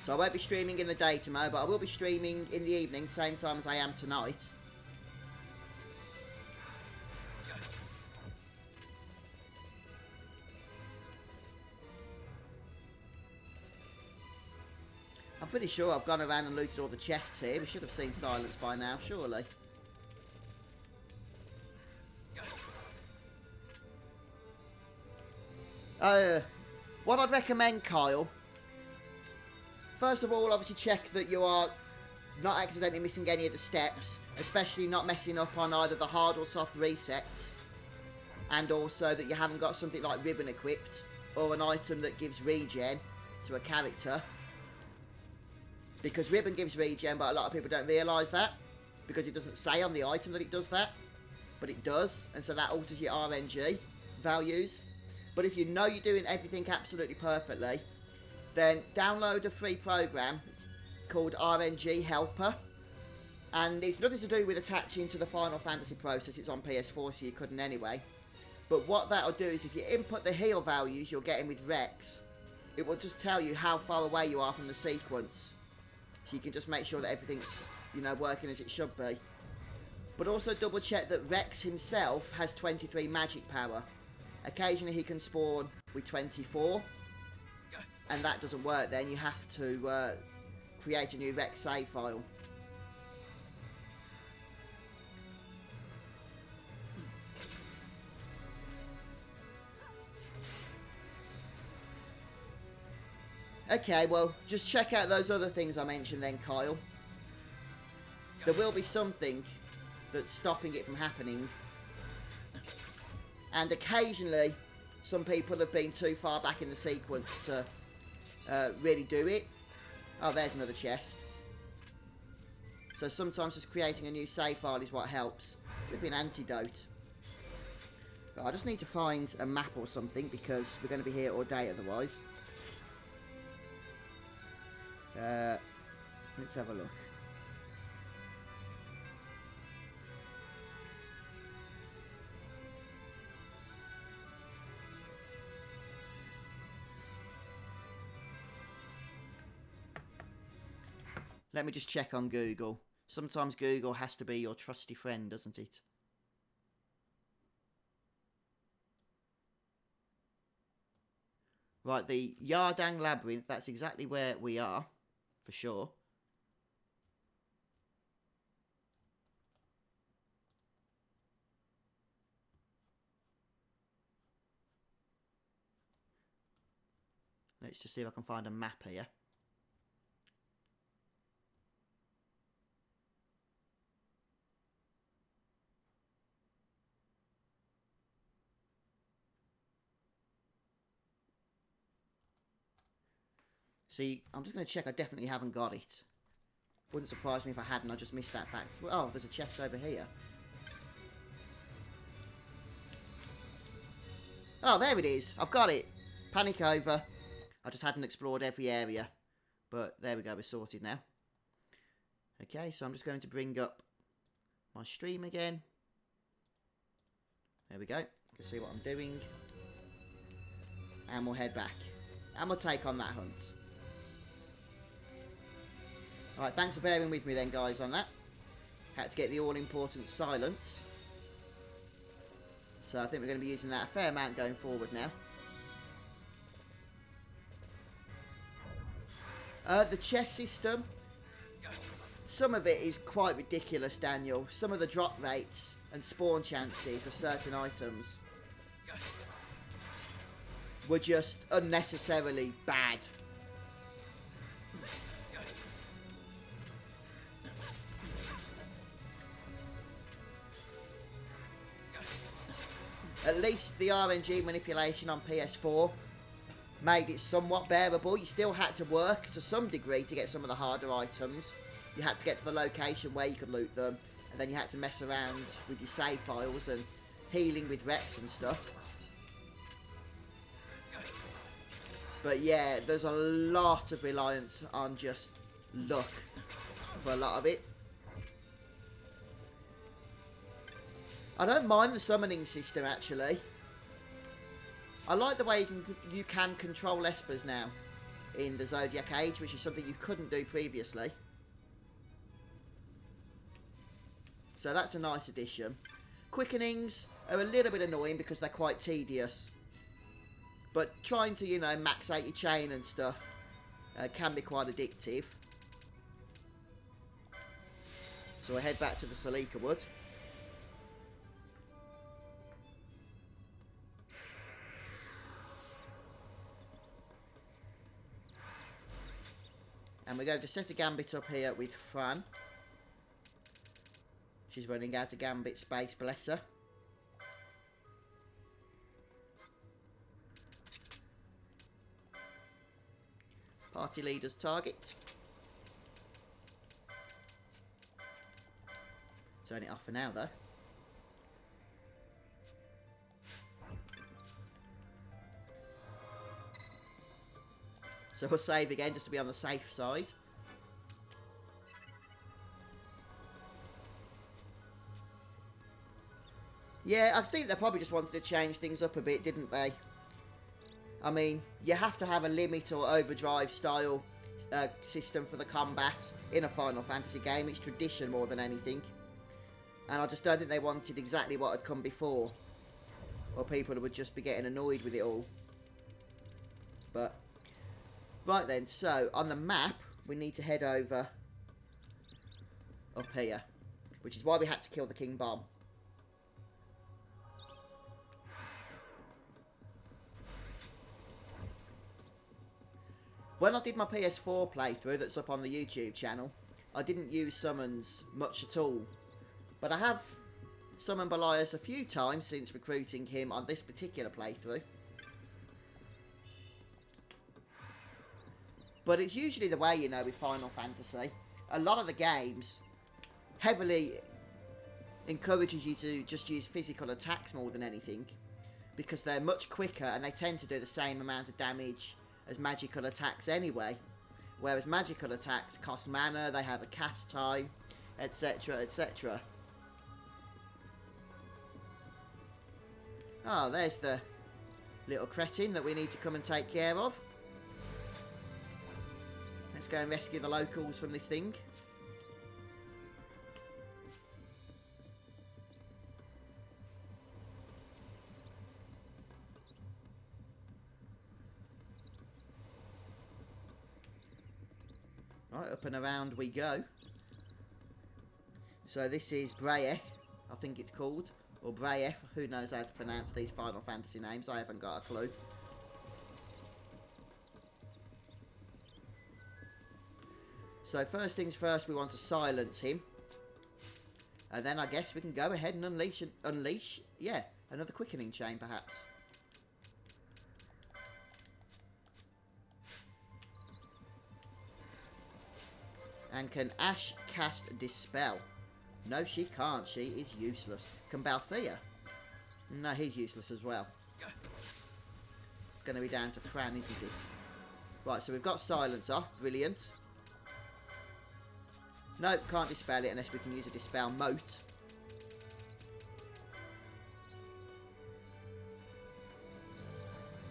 So I won't be streaming in the day tomorrow, but I will be streaming in the evening, same time as I am tonight. I'm pretty sure I've gone around and looted all the chests here. We should have seen silence by now, surely. What I'd recommend, Kyle, first of all, obviously check that you are not accidentally missing any of the steps, especially not messing up on either the hard or soft resets, and also that you haven't got something like ribbon equipped, or an item that gives regen, to a character. Because ribbon gives regen, but a lot of people don't realise that. Because it doesn't say on the item that it does that. But it does, and so that alters your RNG values. But if you know you're doing everything absolutely perfectly, then download a free program. It's called RNG Helper. And it's nothing to do with attaching to the Final Fantasy process. It's on PS4, so you couldn't anyway. But what that'll do is if you input the heal values you're getting with Rex, it will just tell you how far away you are from the sequence. So you can just make sure that everything's, you know, working as it should be. But also double check that Rex himself has 23 magic power. Occasionally he can spawn with 24. And that doesn't work then. You have to create a new Rex save file. Okay, well, just check out those other things I mentioned then, Kyle. There will be something that's stopping it from happening. And occasionally, some people have been too far back in the sequence to really do it. Oh, there's another chest. So sometimes just creating a new save file is what helps. Flipping antidote. But I just need to find a map or something because we're going to be here all day otherwise. Let's have a look. Let me just check on Google. Sometimes Google has to be your trusty friend, doesn't it? Right, the Yardang Labyrinth, that's exactly where we are. For sure. Let's just see if I can find a map here. See, I'm just going to check I definitely haven't got it. Wouldn't surprise me if I hadn't, I just missed that fact. Oh, there's a chest over here. Oh, there it is. I've got it. Panic over. I just hadn't explored every area. But there we go, we're sorted now. Okay, so I'm just going to bring up my stream again. There we go. You can see what I'm doing. And we'll head back. And we'll take on that hunt. Alright, thanks for bearing with me then, guys, on that. Had to get the all-important silence. So I think we're going to be using that a fair amount going forward now. The chest system. Some of it is quite ridiculous, Daniel. Some of the drop rates and spawn chances of certain items were just unnecessarily bad. At least the RNG manipulation on PS4 made it somewhat bearable. You still had to work to some degree to get some of the harder items. You had to get to the location where you could loot them, and then you had to mess around with your save files and healing with Rex and stuff. But yeah, there's a lot of reliance on just luck for a lot of it. I don't mind the summoning system, actually. I like the way you can control espers now in the Zodiac Age, which is something you couldn't do previously. So that's a nice addition. Quickenings are a little bit annoying because they're quite tedious. But trying to, you know, max out your chain and stuff can be quite addictive. So I head back to the Salikawood. And we're going to set a gambit up here with Fran. She's running out of gambit space, bless her. Party leader's target. Turn it off for now, though. So we'll save again just to be on the safe side. Yeah, I think they probably just wanted to change things up a bit, didn't they? I mean, you have to have a limit or overdrive style system for the combat in a Final Fantasy game. It's tradition more than anything. And I just don't think they wanted exactly what had come before. Or people would just be getting annoyed with it all. But, right then, so on the map, we need to head over up here. Which is why we had to kill the King Bomb. When I did my PS4 playthrough that's up on the YouTube channel, I didn't use summons much at all. But I have summoned Belias a few times since recruiting him on this particular playthrough. But it's usually the way, you know, with Final Fantasy. A lot of the games heavily encourages you to just use physical attacks more than anything. Because they're much quicker and they tend to do the same amount of damage as magical attacks anyway. Whereas magical attacks cost mana, they have a cast time, etc, etc. Oh, there's the little cretin that we need to come and take care of. Let's go and rescue the locals from this thing. Right, up and around we go. So this is Breyer, I think it's called. Or Breyer, who knows how to pronounce these Final Fantasy names, I haven't got a clue. So first things first, we want to silence him. And then I guess we can go ahead and unleash, yeah, another quickening chain perhaps. And can Ashe cast Dispel? No, she can't. She is useless. Can Balthea? No, he's useless as well. It's going to be down to Fran, isn't it? Right, so we've got Silence off. Brilliant. Nope, can't Dispel it unless we can use a Dispel Mote.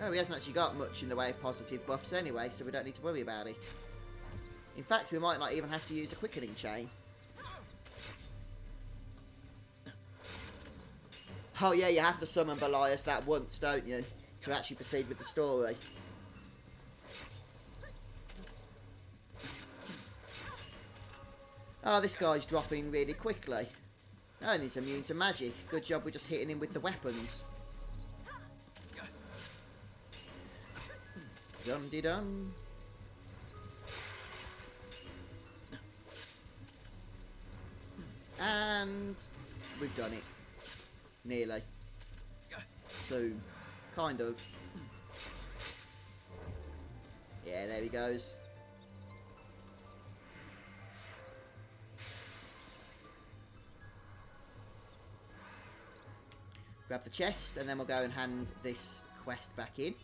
Oh, he hasn't actually got much in the way of positive buffs anyway, so we don't need to worry about it. In fact, we might not even have to use a quickening chain. Oh yeah, you have to summon Belias that once, don't you? To actually proceed with the story. Oh, this guy's dropping really quickly. Oh, and he's immune to magic. Good job we're just hitting him with the weapons. Dum-de-dum. And we've done it. Nearly. Soon. Kind of. Yeah, there he goes. Grab the chest and then we'll go and hand this quest back in.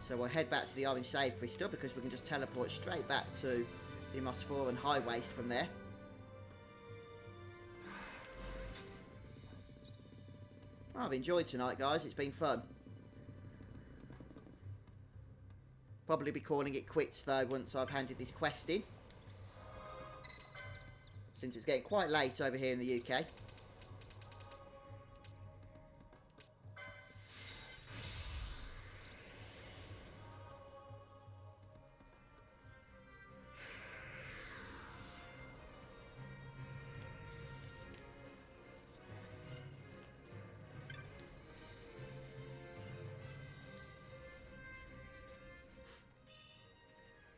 So we'll head back to the Orange Save Crystal because we can just teleport straight back to the Mosforan High Waste from there. Oh, I've enjoyed tonight, guys. It's been fun. Probably be calling it quits, though, once I've handed this quest in. Since it's getting quite late over here in the UK.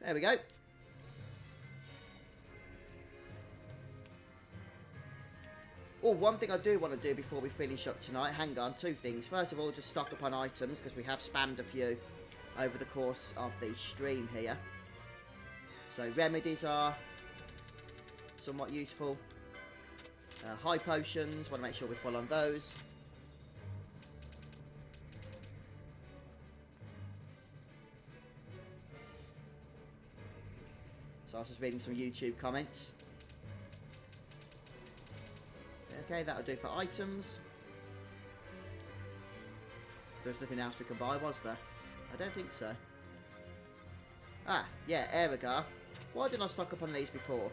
There we go. Oh, one thing I do want to do before we finish up tonight. Hang on, two things. First of all, just stock up on items, because we have spammed a few over the course of the stream here. So remedies are somewhat useful. High potions, want to make sure we're full on those. So I was just reading some YouTube comments. Okay, that'll do for items. There's nothing else we can buy, was there? I don't think so. Ah, yeah, heir. Why didn't I stock up on these before?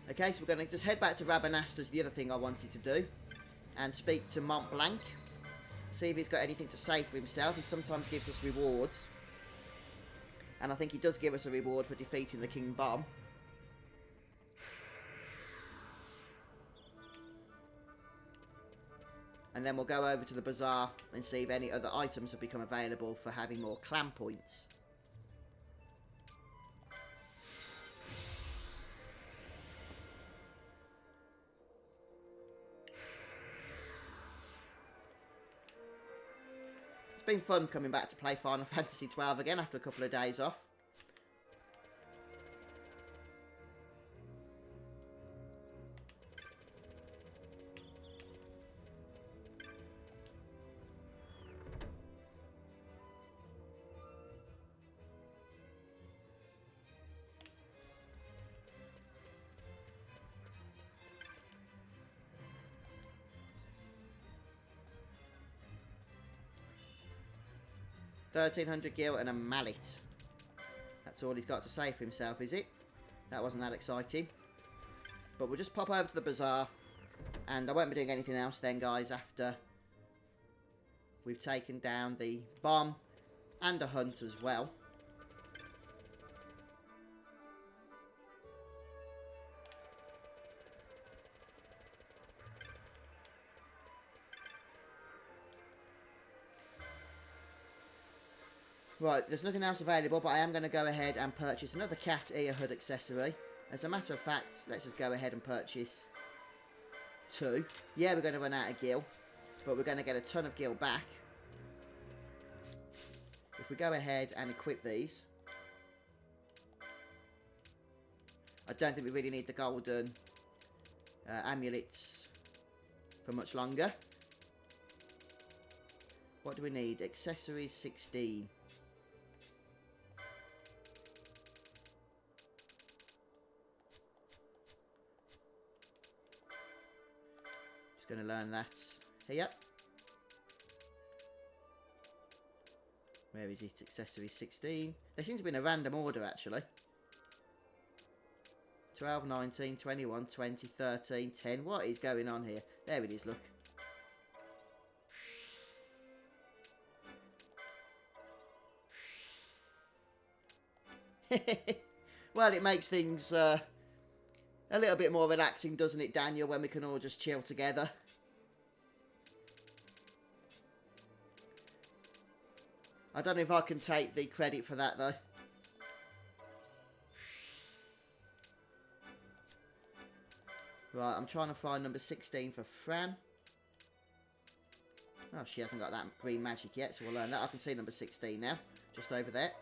Okay, so we're going to just head back to Rabanasta's, the other thing I wanted to do, and speak to Mont Blanc. See if he's got anything to say for himself. He sometimes gives us rewards. And I think he does give us a reward for defeating the King Bomb. And then we'll go over to the Bazaar and see if any other items have become available for having more clan points. It's been fun coming back to play Final Fantasy XII again after a couple of days off. $1,300 gil and a mallet. That's all he's got to say for himself, is it? That wasn't that exciting. But we'll just pop over to the Bazaar. And I won't be doing anything else then, guys, after we've taken down the bomb and a hunt as well. Right, there's nothing else available, but I am going to go ahead and purchase another cat ear hood accessory. As a matter of fact, let's just go ahead and purchase 2. Yeah, we're going to run out of gil, but we're going to get a ton of gil back. If we go ahead and equip these. I don't think we really need the golden amulets for much longer. What do we need? Accessories 16. Just going to learn that here. Where is it? Accessory 16. They seem to be in a random order, actually. 12, 19, 21, 20, 13, 10. What is going on here? There it is, look. Well, it makes things a little bit more relaxing, doesn't it, Daniel, when we can all just chill together. I don't know if I can take the credit for that, though. Right, I'm trying to find number 16 for Fran. Oh, she hasn't got that green magic yet, so we'll learn that. I can see number 16 now, just over there.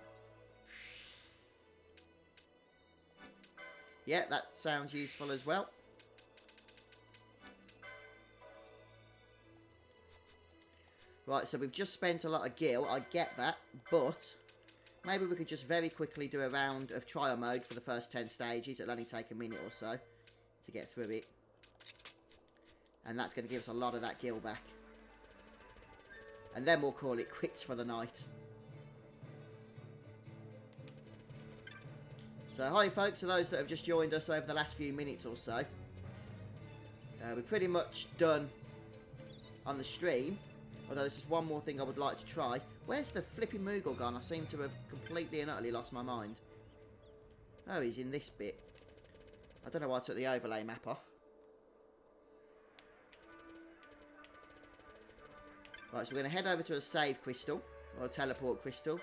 Yeah, that sounds useful as well. Right, so we've just spent a lot of gil, I get that, but maybe we could just very quickly do a round of trial mode for the first 10 stages. It'll only take a minute or so to get through it. And that's going to give us a lot of that gil back. And then we'll call it quits for the night. So hi folks, to those that have just joined us over the last few minutes or so. We're pretty much done on the stream. Although there's just one more thing I would like to try. Where's the flipping Mogul gone? I seem to have completely and utterly lost my mind. Oh, he's in this bit. I don't know why I took the overlay map off. Right, so we're going to head over to a save crystal. Or a teleport crystal.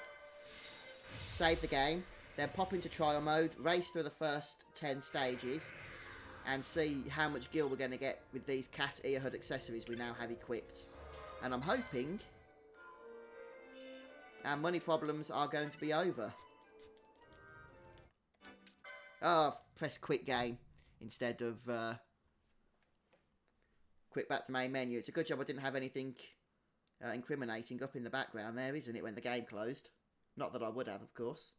save the game, then pop into trial mode, race through the first 10 stages, and see how much gil we're going to get with these cat ear hood accessories we now have equipped. And I'm hoping our money problems are going to be over. Oh, I've pressed quit game instead of quit back to main menu. It's a good job I didn't have anything incriminating up in the background there, isn't it, when the game closed? Not that I would have, of course.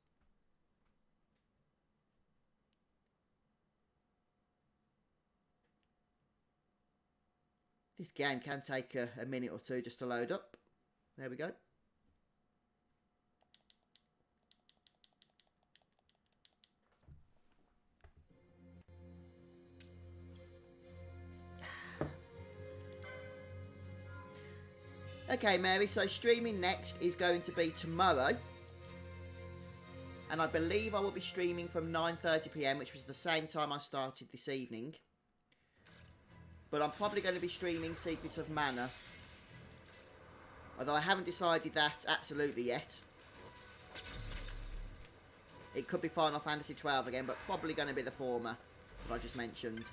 This game can take a minute or two just to load up. There we go. Okay, Mary, so streaming next is going to be tomorrow. And I believe I will be streaming from 9:30 PM, which was the same time I started this evening. But I'm probably going to be streaming Secrets of Mana. Although I haven't decided that absolutely yet. It could be Final Fantasy 12 again, but probably going to be the former that I just mentioned.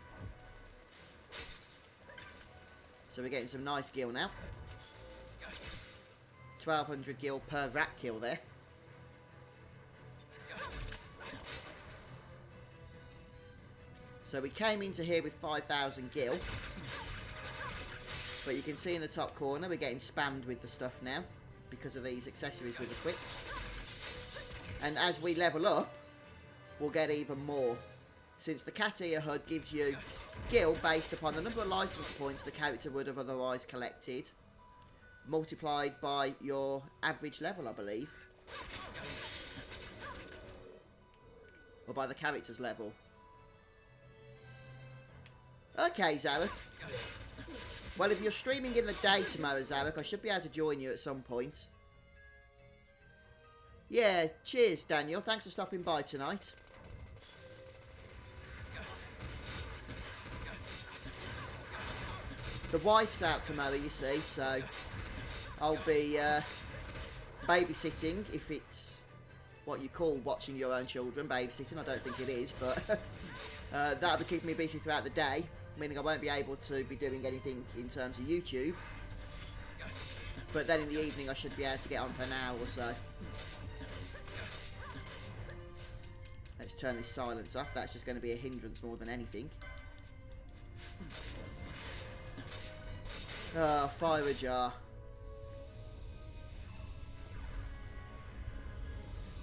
So we're getting some nice gil now. 1200 gil per rat kill there. So we came into here with 5,000 gil. But you can see in the top corner we're getting spammed with the stuff now because of these accessories we've equipped. And as we level up, we'll get even more. Since the cat ear hood gives you gil based upon the number of license points the character would have otherwise collected, multiplied by your average level, I believe. Or by the character's level. Okay, Zarek. Well, if you're streaming in the day tomorrow, Zarek, I should be able to join you at some point. Yeah, cheers, Daniel. Thanks for stopping by tonight. The wife's out tomorrow, you see, so I'll be babysitting, if it's what you call watching your own children, babysitting. I don't think it is, but that'll be keeping me busy throughout the day, meaning I won't be able to be doing anything in terms of YouTube. But then in the evening I should be able to get on for an hour or so. Let's turn this silence off. That's just going to be a hindrance more than anything. Oh, fire a jar.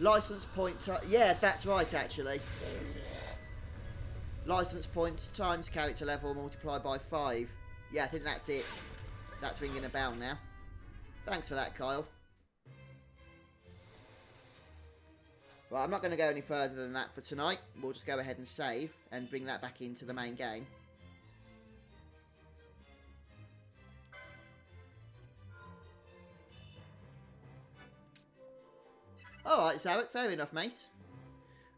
License point... yeah, that's right, actually. License points times character level multiplied by 5. Yeah, I think that's it. That's ringing a bell now. Thanks for that, Kyle. Well, I'm not going to go any further than that for tonight. We'll just go ahead and save and bring that back into the main game. Alright, Zarek, fair enough, mate.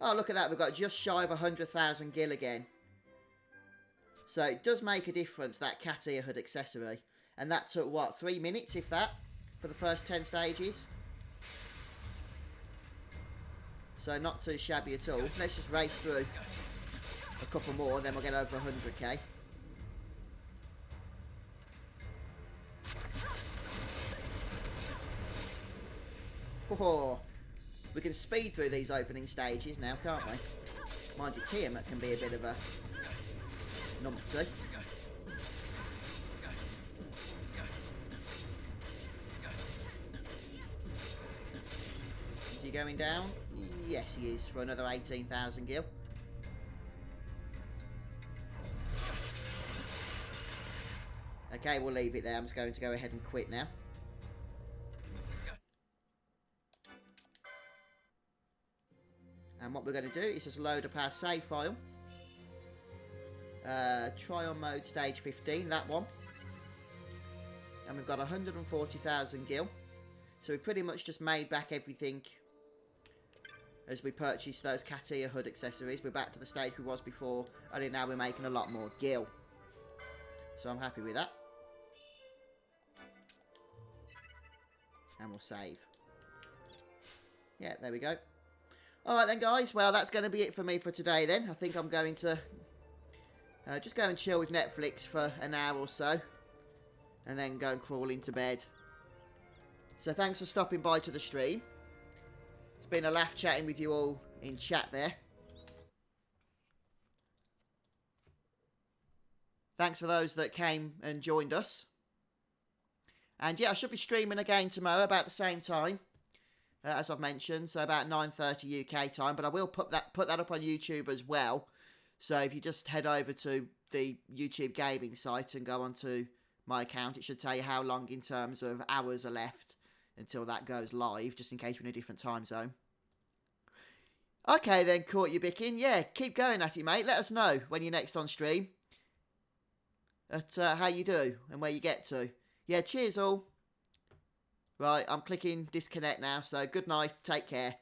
Oh, look at that. We've got just shy of 100,000 gil again. So it does make a difference, that cat ear hood accessory. And that took, what, 3 minutes, if that, for the first 10 stages? So not too shabby at all. Let's just race through a couple more, then we'll get over 100k. Oh, we can speed through these opening stages now, can't we? Mind you, Tiamat can be a bit of a numpty. Is he going down? Yes, he is, for another 18,000 gil. Okay, we'll leave it there. I'm just going to go ahead and quit now. And what we're going to do is just load up our save file. Trial mode stage 15, that one. And we've got 140,000 gil. So we pretty much just made back everything as we purchased those cat ear hood accessories. We're back to the stage we was before, only now we're making a lot more gil. So I'm happy with that. And we'll save. Yeah, there we go. Alright then, guys. Well, that's going to be it for me for today then. I think I'm going to just go and chill with Netflix for an hour or so. And then go and crawl into bed. So thanks for stopping by to the stream. It's been a laugh chatting with you all in chat there. Thanks for those that came and joined us. And yeah, I should be streaming again tomorrow about the same time. As I've mentioned, so about 9:30 UK time. But I will put that up on YouTube as well. So if you just head over to the YouTube gaming site and go onto my account, it should tell you how long in terms of hours are left until that goes live, just in case we're in a different time zone. Okay then, Caught You Bicking. Yeah, keep going at it, mate. Let us know when you're next on stream. At how you do and where you get to. Yeah, cheers all. Right, I'm clicking disconnect now, so good night, take care.